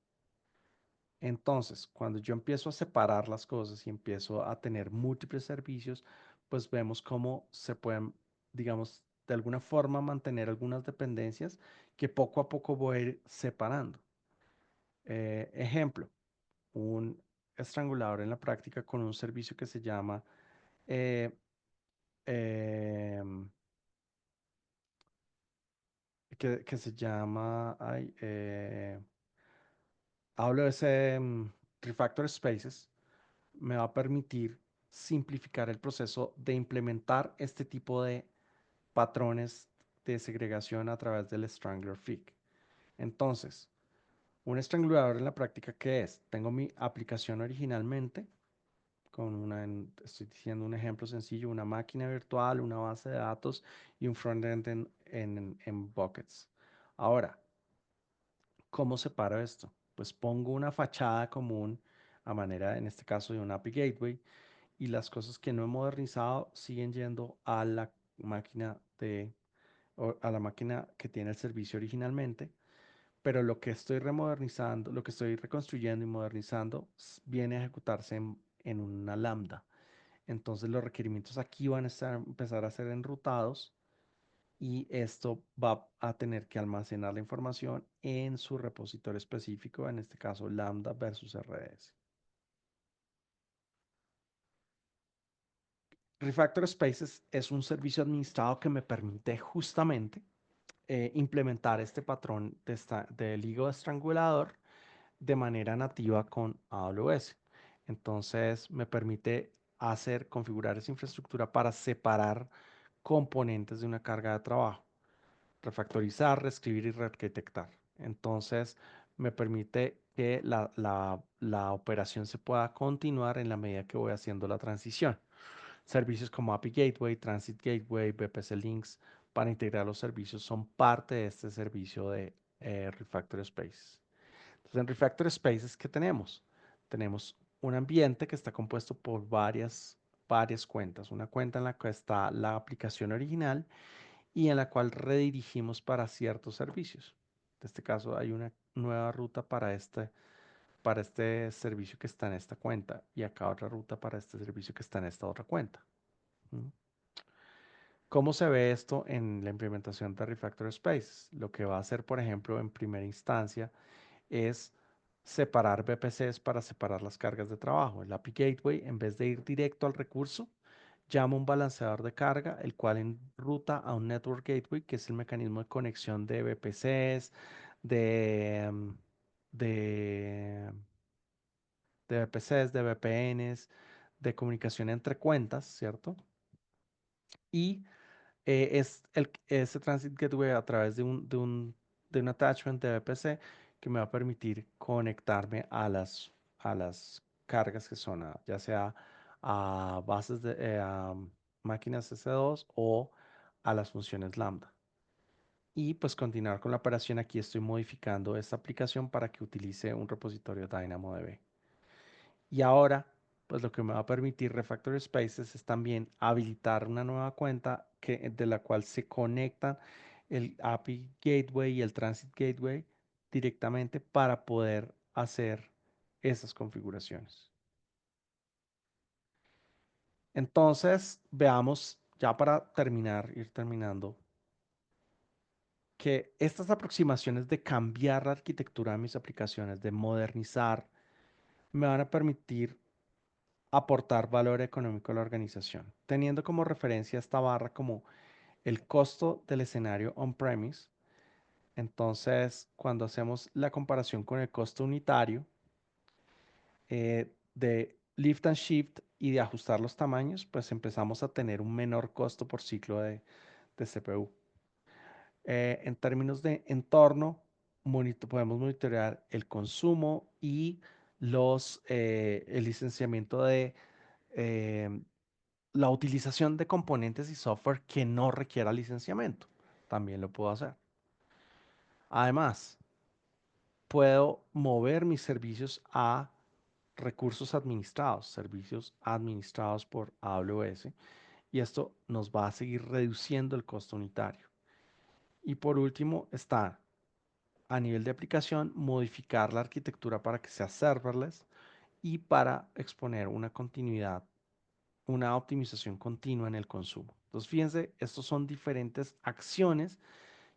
Entonces, cuando yo empiezo a separar las cosas y empiezo a tener múltiples servicios, pues vemos cómo se pueden, digamos, de alguna forma mantener algunas dependencias que poco a poco voy a ir separando. Ejemplo, un estrangulador en la práctica con un servicio que se llama eh, em, que se llama AWS Refactor Spaces me va a permitir simplificar el proceso de implementar este tipo de patrones de segregación a través del Strangler Fig. Entonces, un estrangulador en la práctica, ¿qué es? Tengo mi aplicación originalmente con estoy diciendo un ejemplo sencillo, una máquina virtual, una base de datos y un frontend en buckets. Ahora, ¿cómo separo esto? Pues pongo una fachada común a manera, en este caso, de un API Gateway y las cosas que no he modernizado siguen yendo a la máquina a la máquina que tiene el servicio originalmente, pero lo que estoy remodernizando, lo que estoy reconstruyendo y modernizando viene a ejecutarse en una lambda. Entonces los requerimientos aquí van a empezar a ser enrutados y esto va a tener que almacenar la información en su repositorio específico, en este caso Lambda versus RDS. Refactor Spaces es un servicio administrado que me permite justamente implementar este patrón del higo estrangulador de manera nativa con AWS. Entonces me permite configurar esa infraestructura para separar componentes de una carga de trabajo, refactorizar, reescribir y rearquitectar. Entonces me permite que la operación se pueda continuar en la medida que voy haciendo la transición. Servicios como API Gateway, Transit Gateway, VPC Links para integrar los servicios son parte de este servicio de Refactor Spaces. Entonces, en Refactor Spaces, ¿qué tenemos? Tenemos un ambiente que está compuesto por varias cuentas. Una cuenta en la que está la aplicación original y en la cual redirigimos para ciertos servicios. En este caso, hay una nueva ruta para este servicio que está en esta cuenta y acá otra ruta para este servicio que está en esta otra cuenta. ¿Mm? ¿Cómo se ve esto en la implementación de Refactor Spaces? Lo que va a hacer, por ejemplo, en primera instancia es separar VPCs para separar las cargas de trabajo. El API Gateway, en vez de ir directo al recurso, llama un balanceador de carga, el cual enruta a un Network Gateway, que es el mecanismo de conexión de VPCs, de, de, de VPCs, de VPNs, de comunicación entre cuentas, ¿cierto? Y ese Transit Gateway a través de un attachment de VPC que me va a permitir conectarme a las cargas que son, ya sea a a máquinas S2 o a las funciones Lambda. y pues continuar con la operación. Aquí estoy modificando esta aplicación para que utilice un repositorio DynamoDB. Y ahora, pues lo que me va a permitir Refactory Spaces es también habilitar una nueva cuenta de la cual se conectan el API Gateway y el Transit Gateway directamente para poder hacer esas configuraciones. Entonces, veamos, ya para terminar, ir terminando, que estas aproximaciones de cambiar la arquitectura de mis aplicaciones, de modernizar, me van a permitir aportar valor económico a la organización, teniendo como referencia esta barra como el costo del escenario on-premise. Entonces, cuando hacemos la comparación con el costo unitario de lift and shift y de ajustar los tamaños, pues empezamos a tener un menor costo por ciclo de CPU. En términos de entorno, podemos monitorear el consumo y el licenciamiento de eh, la utilización de componentes y software que no requiera licenciamiento. También lo puedo hacer. Además, puedo mover mis servicios a recursos administrados, servicios administrados por AWS, y esto nos va a seguir reduciendo el costo unitario. Y por último está a nivel de aplicación, modificar la arquitectura para que sea serverless y para exponer una continuidad, una optimización continua en el consumo. Entonces, fíjense, estos son diferentes acciones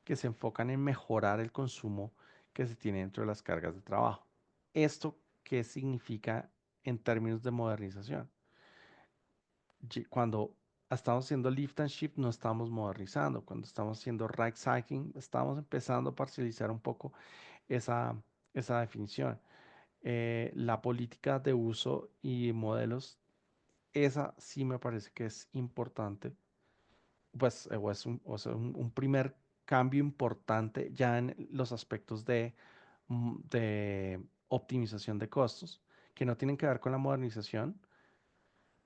que se enfocan en mejorar el consumo que se tiene dentro de las cargas de trabajo. ¿Esto qué significa en términos de modernización? Cuando estamos haciendo lift and shift no estamos modernizando, cuando estamos haciendo right cycling estamos empezando a parcializar un poco esa, esa definición. La política de uso y modelos, esa sí me parece que es importante, pues o sea, un primer cambio importante ya en los aspectos de optimización de costos, que no tienen que ver con la modernización.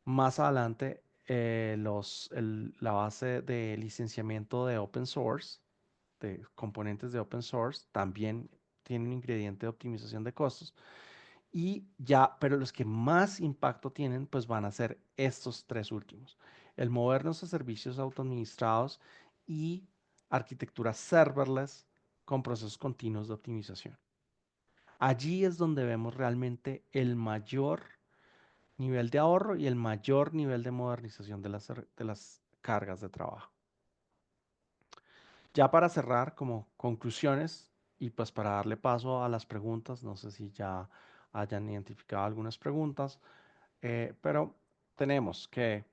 Más adelante, la base de licenciamiento de open source, de componentes de open source, también tiene un ingrediente de optimización de costos. Y ya, pero los que más impacto tienen, pues van a ser estos tres últimos. El movernos a servicios autoadministrados y arquitectura serverless con procesos continuos de optimización. Allí es donde vemos realmente el mayor nivel de ahorro y el mayor nivel de modernización de las cargas de trabajo. Ya para cerrar, como conclusiones y pues para darle paso a las preguntas, no sé si ya hayan identificado algunas preguntas, pero tenemos que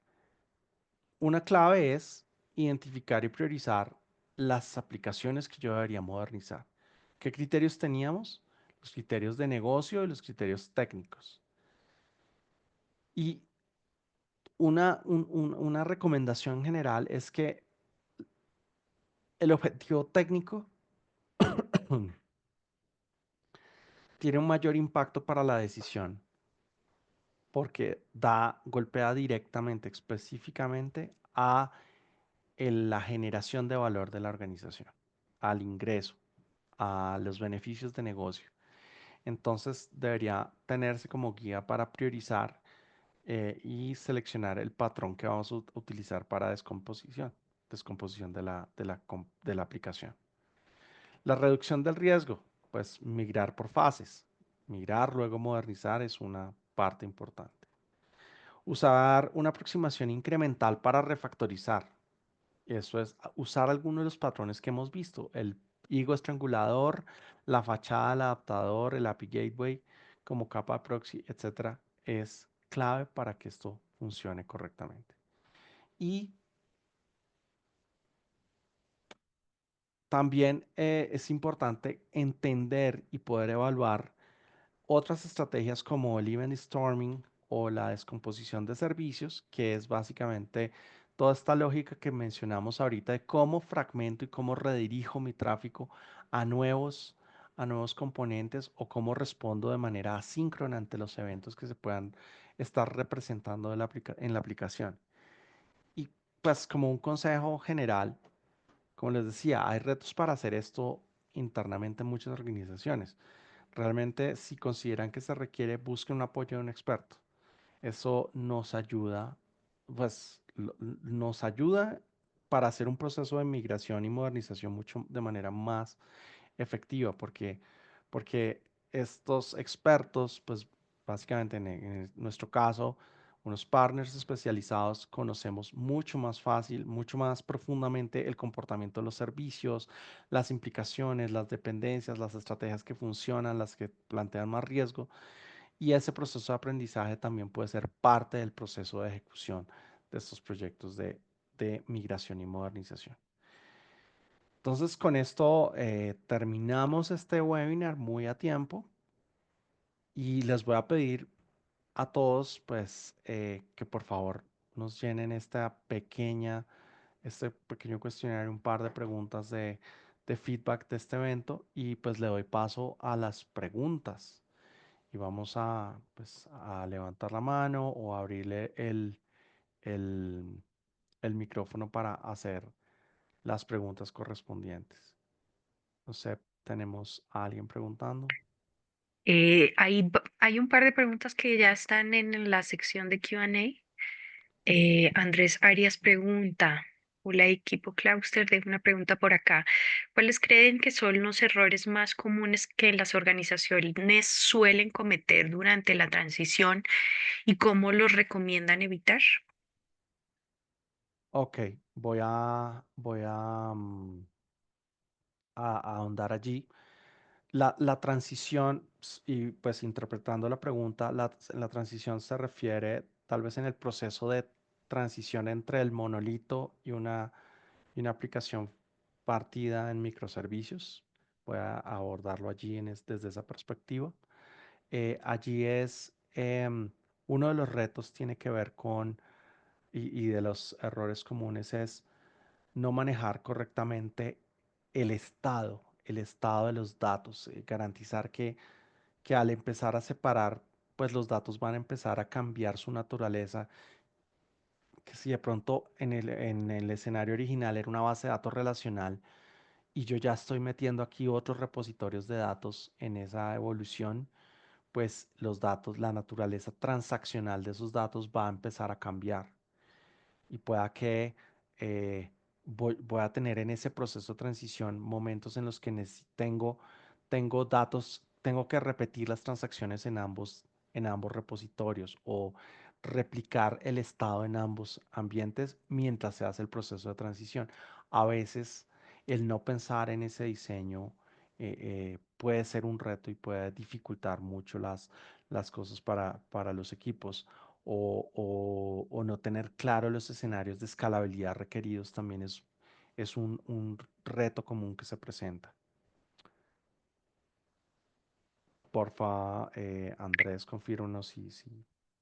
una clave es identificar y priorizar las aplicaciones que yo debería modernizar. ¿Qué criterios teníamos? Los criterios de negocio y los criterios técnicos. Y una recomendación general es que el objetivo técnico tiene un mayor impacto para la decisión porque golpea directamente, específicamente a la generación de valor de la organización, al ingreso, a los beneficios de negocio. Entonces debería tenerse como guía para priorizar y seleccionar el patrón que vamos a utilizar para descomposición de la aplicación. La reducción del riesgo, pues migrar por fases. Migrar, luego modernizar es una parte importante. Usar una aproximación incremental para refactorizar. Eso es usar algunos de los patrones que hemos visto. El higo estrangulador, la fachada, el adaptador, el API Gateway como capa proxy, etcétera, es clave para que esto funcione correctamente. Y también es importante entender y poder evaluar otras estrategias como el event storming o la descomposición de servicios, que es básicamente toda esta lógica que mencionamos ahorita de cómo fragmento y cómo redirijo mi tráfico a nuevos componentes o cómo respondo de manera asíncrona ante los eventos que se puedan estar representando en la aplicación. Y pues como un consejo general, como les decía, hay retos para hacer esto internamente en muchas organizaciones. Realmente, si consideran que se requiere, busquen un apoyo de un experto. Eso nos ayuda, pues nos ayuda para hacer un proceso de migración y modernización mucho de manera más efectiva, porque estos expertos, pues básicamente en nuestro caso, unos partners especializados, conocemos mucho más fácil, mucho más profundamente el comportamiento de los servicios, las implicaciones, las dependencias, las estrategias que funcionan, las que plantean más riesgo. Y ese proceso de aprendizaje también puede ser parte del proceso de ejecución de estos proyectos de migración y modernización. Entonces, con esto terminamos este webinar muy a tiempo y les voy a pedir a todos, pues, que por favor nos llenen este pequeño cuestionario, un par de preguntas de feedback de este evento y pues le doy paso a las preguntas y vamos a, pues, a levantar la mano o a abrirle el, el micrófono para hacer las preguntas correspondientes. No sé, tenemos a alguien preguntando. Hay un par de preguntas que ya están en la sección de Q&A. Andrés Arias pregunta, hola equipo Cluster, dejo una pregunta por acá. ¿Cuáles creen que son los errores más comunes que las organizaciones suelen cometer durante la transición y cómo los recomiendan evitar? Ok, voy a ahondar allí. La transición, y pues interpretando la pregunta, la transición se refiere tal vez en el proceso de transición entre el monolito y una aplicación partida en microservicios. Voy a abordarlo allí desde esa perspectiva. Allí uno de los retos tiene que ver y de los errores comunes es no manejar correctamente el estado de los datos, garantizar que al empezar a separar, pues los datos van a empezar a cambiar su naturaleza, que si de pronto en el escenario original era una base de datos relacional y yo ya estoy metiendo aquí otros repositorios de datos en esa evolución, pues los datos, la naturaleza transaccional de esos datos va a empezar a cambiar y pueda que voy a tener en ese proceso de transición momentos en los que tengo datos, tengo que repetir las transacciones en ambos repositorios o replicar el estado en ambos ambientes mientras se hace el proceso de transición. A veces el no pensar en ese diseño puede ser un reto y puede dificultar mucho las cosas para los equipos o no tener claro los escenarios de escalabilidad requeridos también es un reto común que se presenta. Porfa, Andrés, confírmanos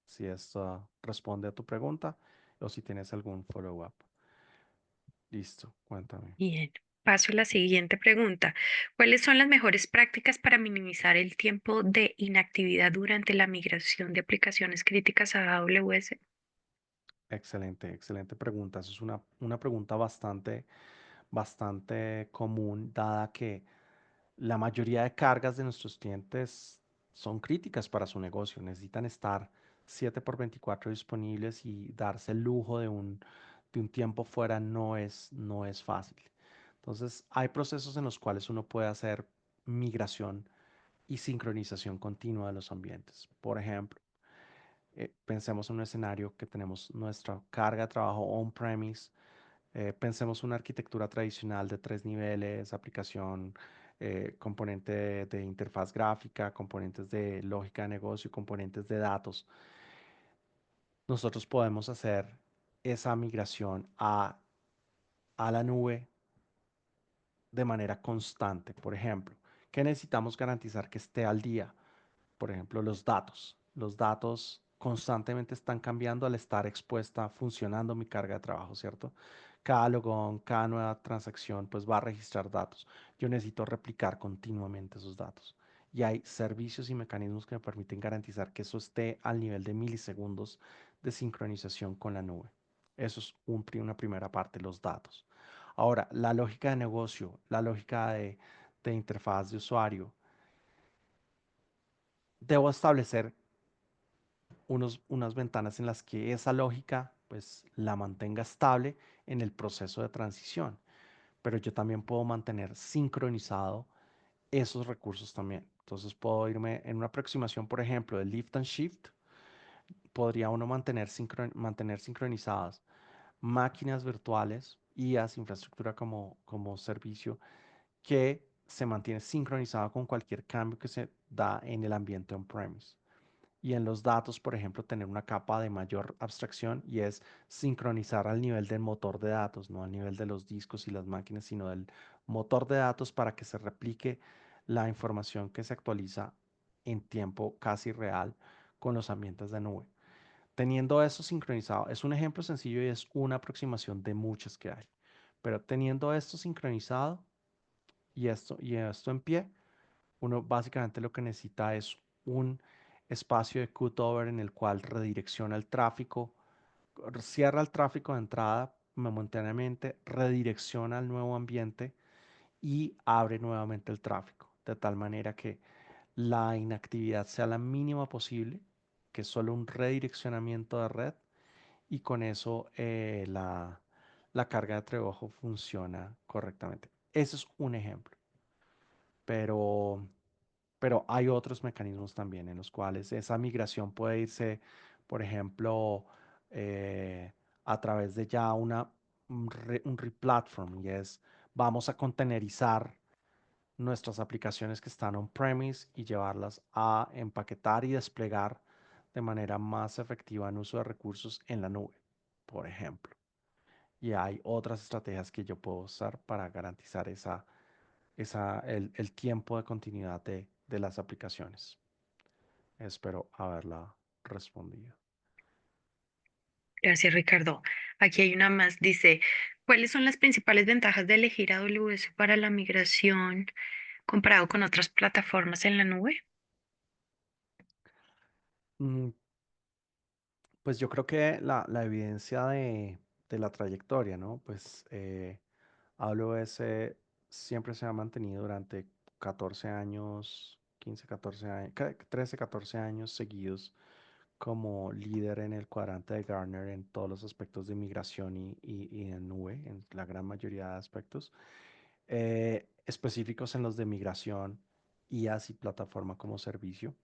si esto responde a tu pregunta o si tienes algún follow-up. Listo, cuéntame. Bien, paso a la siguiente pregunta. ¿Cuáles son las mejores prácticas para minimizar el tiempo de inactividad durante la migración de aplicaciones críticas a AWS? Excelente, excelente pregunta. Esa es una pregunta bastante común, dada que la mayoría de cargas de nuestros clientes son críticas para su negocio. Necesitan estar 7 por 24 disponibles y darse el lujo de un tiempo fuera no es fácil. Entonces, hay procesos en los cuales uno puede hacer migración y sincronización continua de los ambientes. Por ejemplo, pensemos en un escenario que tenemos nuestra carga de trabajo on-premise. Pensemos una arquitectura tradicional de 3 niveles, aplicación, componente de interfaz gráfica, componentes de lógica de negocio, componentes de datos. Nosotros podemos hacer esa migración a la nube de manera constante. Por ejemplo, ¿qué necesitamos garantizar que esté al día? Por ejemplo, los datos. Los datos constantemente están cambiando al estar expuesta, funcionando mi carga de trabajo, ¿cierto? Cada logón, cada nueva transacción, pues va a registrar datos. Yo necesito replicar continuamente esos datos. Y hay servicios y mecanismos que me permiten garantizar que eso esté al nivel de milisegundos de sincronización con la nube. Eso es una primera parte, los datos. Ahora, la lógica de negocio, la lógica de interfaz de usuario, debo establecer unas ventanas en las que esa lógica pues la mantenga estable en el proceso de transición, pero yo también puedo mantener sincronizado esos recursos también. Entonces puedo irme en una aproximación, por ejemplo, de lift and shift, podría uno mantener sincronizadas máquinas virtuales, IaaS, infraestructura como servicio, que se mantiene sincronizado con cualquier cambio que se da en el ambiente on-premise. Y en los datos, por ejemplo, tener una capa de mayor abstracción y es sincronizar al nivel del motor de datos, no al nivel de los discos y las máquinas, sino del motor de datos para que se replique la información que se actualiza en tiempo casi real con los ambientes de nube. Teniendo eso sincronizado, es un ejemplo sencillo y es una aproximación de muchas que hay, pero teniendo esto sincronizado y esto en pie, uno básicamente lo que necesita es un espacio de cutover en el cual redirecciona el tráfico, cierra el tráfico de entrada momentáneamente, redirecciona al nuevo ambiente y abre nuevamente el tráfico, de tal manera que la inactividad sea la mínima posible, que es solo un redireccionamiento de red y con eso la carga de trabajo funciona correctamente. Ese es un ejemplo, pero hay otros mecanismos también en los cuales esa migración puede irse, por ejemplo, eh, a través de ya un replatform y es vamos a contenerizar nuestras aplicaciones que están on-premise y llevarlas a empaquetar y desplegar de manera más efectiva en uso de recursos en la nube, por ejemplo. Y hay otras estrategias que yo puedo usar para garantizar el tiempo de continuidad de las aplicaciones. Espero haberla respondido. Gracias, Ricardo. Aquí hay una más. Dice, ¿cuáles son las principales ventajas de elegir AWS para la migración comparado con otras plataformas en la nube? Mm, Pues yo creo que la evidencia de la trayectoria, ¿no? Pues AWS siempre se ha mantenido durante 14 años, 15, 14 años, 13, 14 años seguidos como líder en el cuadrante de Gartner en todos los aspectos de migración y en nube, en la gran mayoría de aspectos, específicos en los de migración, IaaS y plataforma como servicio.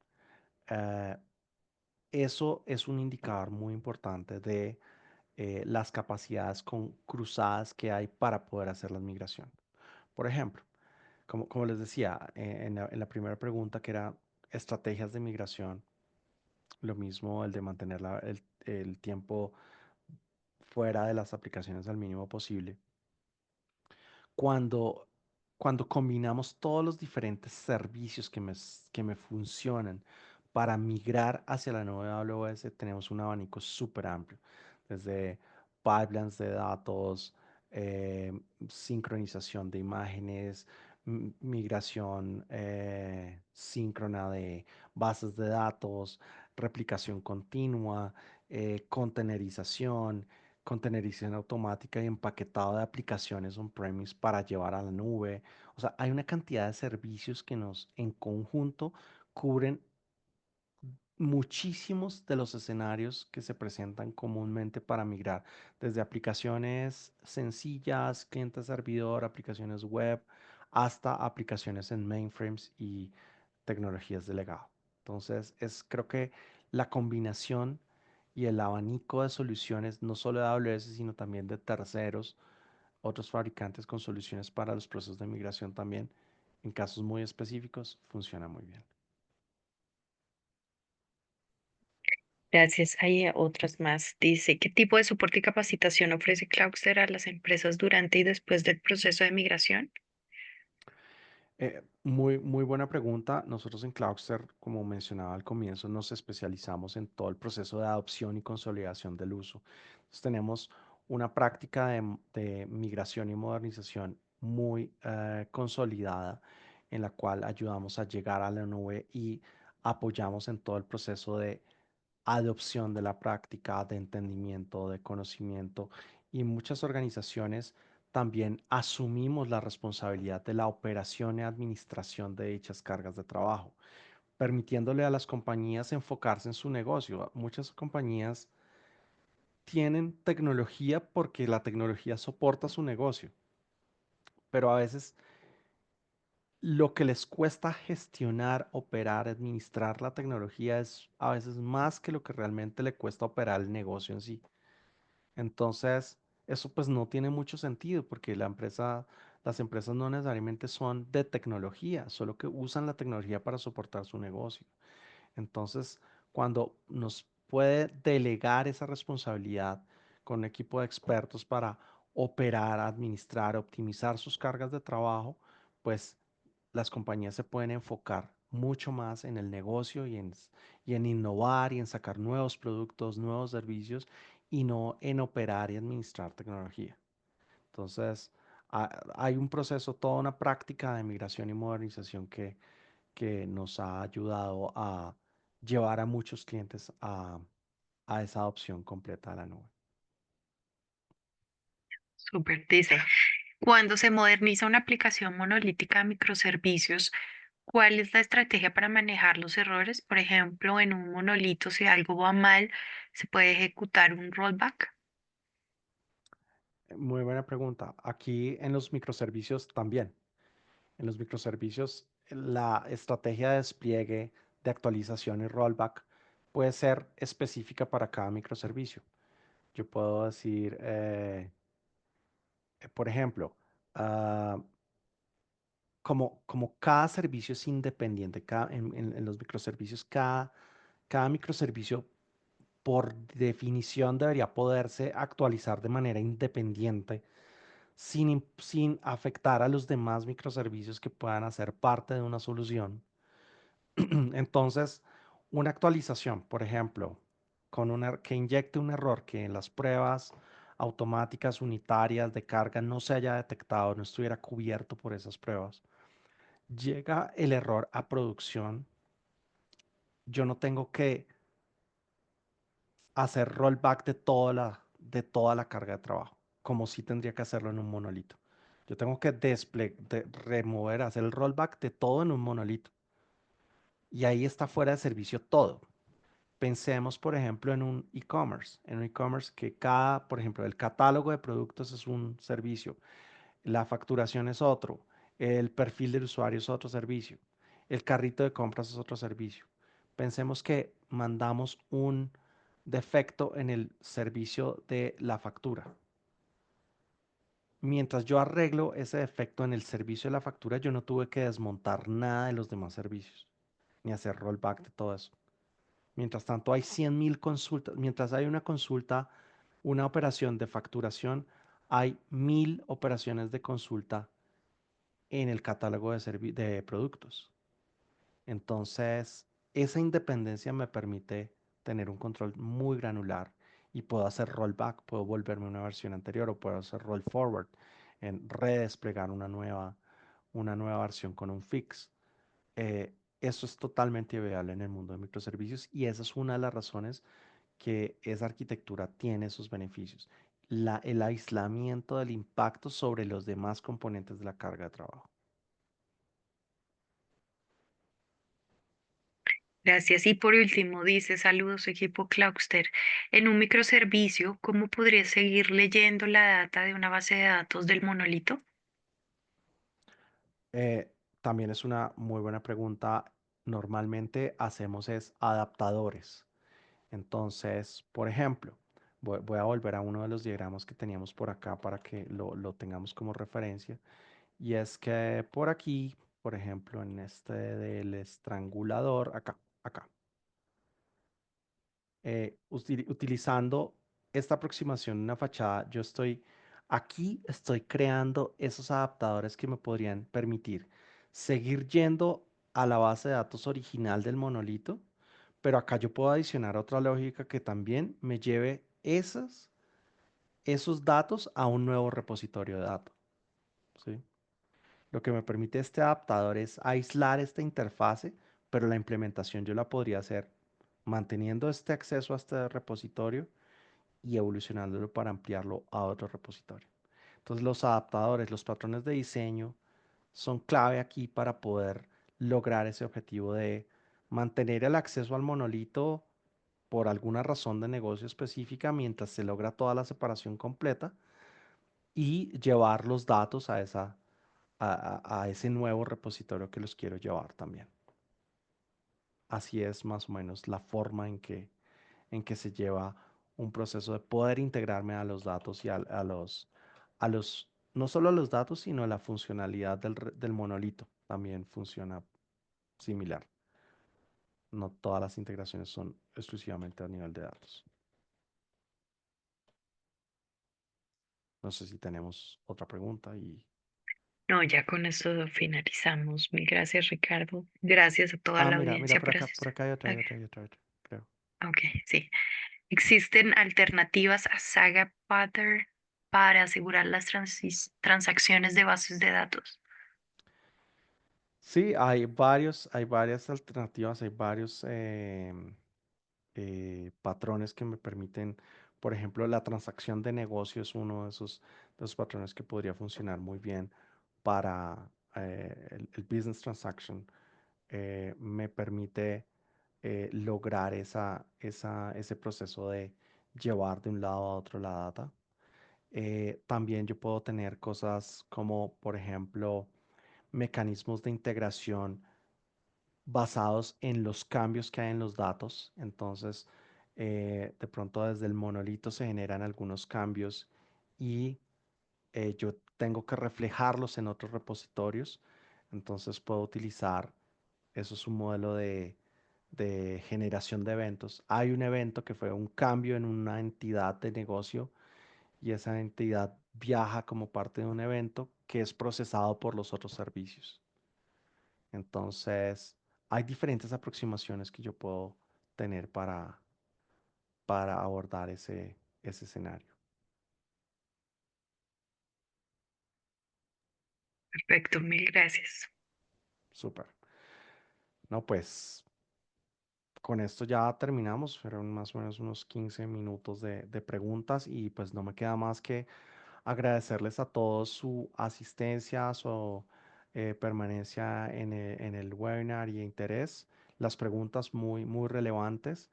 Eh, Eso es un indicador muy importante de las capacidades cruzadas que hay para poder hacer la migración. Por ejemplo, como les decía en la primera pregunta, que era estrategias de migración, lo mismo el de mantener el tiempo fuera de las aplicaciones al mínimo posible. Cuando, cuando combinamos todos los diferentes servicios que me funcionan para migrar hacia la nube AWS, tenemos un abanico súper amplio, desde pipelines de datos, eh, sincronización de imágenes, migración síncrona de bases de datos, replicación continua, contenerización automática y empaquetado de aplicaciones on-premise para llevar a la nube. O sea, hay una cantidad de servicios que nos en conjunto cubren muchísimos de los escenarios que se presentan comúnmente para migrar, desde aplicaciones sencillas, cliente-servidor, aplicaciones web, hasta aplicaciones en mainframes y tecnologías de legado. Entonces, creo que la combinación y el abanico de soluciones, no solo de AWS, sino también de terceros, otros fabricantes con soluciones para los procesos de migración también, en casos muy específicos, funciona muy bien. Gracias. Hay otras más. Dice, ¿qué tipo de soporte y capacitación ofrece Cloudster a las empresas durante y después del proceso de migración? Muy buena pregunta. Nosotros en Cloudster, como mencionaba al comienzo, nos especializamos en todo el proceso de adopción y consolidación del uso. Entonces, tenemos una práctica de migración y modernización muy consolidada, en la cual ayudamos a llegar a la nube y apoyamos en todo el proceso de adopción de la práctica, de entendimiento, de conocimiento. Y muchas organizaciones también asumimos la responsabilidad de la operación y administración de dichas cargas de trabajo, permitiéndole a las compañías enfocarse en su negocio. Muchas compañías tienen tecnología porque la tecnología soporta su negocio, pero a veces lo que les cuesta gestionar, operar, administrar la tecnología es a veces más que lo que realmente le cuesta operar el negocio en sí. Entonces, eso pues no tiene mucho sentido porque las empresas no necesariamente son de tecnología, solo que usan la tecnología para soportar su negocio. Entonces, cuando nos puede delegar esa responsabilidad con un equipo de expertos para operar, administrar, optimizar sus cargas de trabajo, pues las compañías se pueden enfocar mucho más en el negocio y en innovar y en sacar nuevos productos, nuevos servicios y no en operar y administrar tecnología. Entonces, hay un proceso, toda una práctica de migración y modernización que nos ha ayudado a llevar a muchos clientes a esa adopción completa de la nube. Súper, dice. Cuando se moderniza una aplicación monolítica a microservicios, ¿cuál es la estrategia para manejar los errores? Por ejemplo, en un monolito, si algo va mal, ¿se puede ejecutar un rollback? Muy buena pregunta. Aquí en los microservicios también. En los microservicios, la estrategia de despliegue, de actualización y rollback puede ser específica para cada microservicio. Yo puedo decir, por ejemplo, ah, como cada servicio es independiente, en los microservicios, cada microservicio por definición debería poderse actualizar de manera independiente sin afectar a los demás microservicios que puedan hacer parte de una solución. Entonces, una actualización, por ejemplo, que inyecte un error que en las pruebas automáticas unitarias de carga no se haya detectado, no estuviera cubierto por esas pruebas. Llega el error a producción, yo no tengo que hacer rollback de toda la carga de trabajo, como si tendría que hacerlo en un monolito. Yo tengo que remover, hacer el rollback de todo en un monolito. Y ahí está fuera de servicio todo. Pensemos, por ejemplo, en un e-commerce. En un e-commerce que por ejemplo, el catálogo de productos es un servicio, la facturación es otro, el perfil del usuario es otro servicio, el carrito de compras es otro servicio. Pensemos que mandamos un defecto en el servicio de la factura. Mientras yo arreglo ese defecto en el servicio de la factura, yo no tuve que desmontar nada de los demás servicios, ni hacer rollback de todo eso. Mientras tanto, hay 100.000 consultas. Mientras hay una consulta, una operación de facturación, hay 1.000 operaciones de consulta en el catálogo de productos. Entonces, esa independencia me permite tener un control muy granular y puedo hacer rollback, puedo volverme a una versión anterior o puedo hacer roll forward, en redesplegar una nueva versión con un fix. Eso es totalmente viable en el mundo de microservicios y esa es una de las razones que esa arquitectura tiene sus beneficios. El aislamiento del impacto sobre los demás componentes de la carga de trabajo. Gracias. Y por último, dice, saludos equipo Cloudster. En un microservicio, ¿cómo podría seguir leyendo la data de una base de datos del monolito? Eh, También es una muy buena pregunta. Normalmente hacemos es adaptadores. Entonces, por ejemplo, voy a volver a uno de los diagramas que teníamos por acá para que lo tengamos como referencia. Y es que por aquí, por ejemplo, en este del estrangulador, acá, utilizando esta aproximación en una fachada, estoy creando esos adaptadores que me podrían permitir seguir yendo a la base de datos original del monolito, pero acá yo puedo adicionar otra lógica que también me lleve esos datos a un nuevo repositorio de datos, ¿sí? Lo que me permite este adaptador es aislar esta interfase, pero la implementación yo la podría hacer manteniendo este acceso a este repositorio y evolucionándolo para ampliarlo a otro repositorio. Entonces los adaptadores, los patrones de diseño son clave aquí para poder lograr ese objetivo de mantener el acceso al monolito por alguna razón de negocio específica mientras se logra toda la separación completa y llevar los datos a a ese nuevo repositorio que los quiero llevar también. Así es más o menos la forma en que se lleva un proceso de poder integrarme a los datos y a los, no solo a los datos, sino a la funcionalidad del monolito. También funciona similar. No todas las integraciones son exclusivamente a nivel de datos. No sé si tenemos otra pregunta y... No, ya con esto finalizamos. Mil gracias, Ricardo. Gracias a toda Ah, la mira, audiencia por por asistir. acá hay otra, Ok, creo. ok, sí. ¿Existen alternativas a Saga Pattern para asegurar las transacciones de bases de datos? Sí, hay varias alternativas, hay varios patrones que me permiten, por ejemplo, la transacción de negocio es uno de esos patrones que podría funcionar muy bien para el business transaction. Me permite lograr ese proceso de llevar de un lado a otro la data. También yo puedo tener cosas como, por ejemplo, mecanismos de integración basados en los cambios que hay en los datos. Entonces, de pronto desde el monolito se generan algunos cambios y yo tengo que reflejarlos en otros repositorios. Entonces puedo utilizar, eso es un modelo de generación de eventos. Hay un evento que fue un cambio en una entidad de negocio y esa entidad viaja como parte de un evento que es procesado por los otros servicios. Entonces, hay diferentes aproximaciones que yo puedo tener para abordar ese escenario. Perfecto, mil gracias. Súper. No, pues con esto ya terminamos. Fueron más o menos unos 15 minutos de preguntas y pues no me queda más que agradecerles a todos su asistencia, su permanencia en el webinar y interés. Las preguntas muy relevantes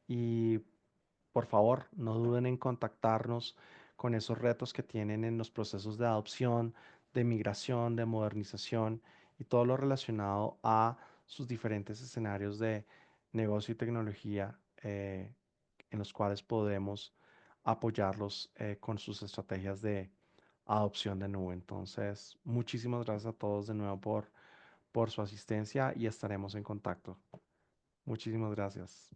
y por favor, no duden en contactarnos con esos retos que tienen en los procesos de adopción, de migración, de modernización y todo lo relacionado a sus diferentes escenarios de negocio y tecnología en los cuales podemos apoyarlos con sus estrategias de adopción de nube. Entonces, muchísimas gracias a todos de nuevo por su asistencia y estaremos en contacto. Muchísimas gracias.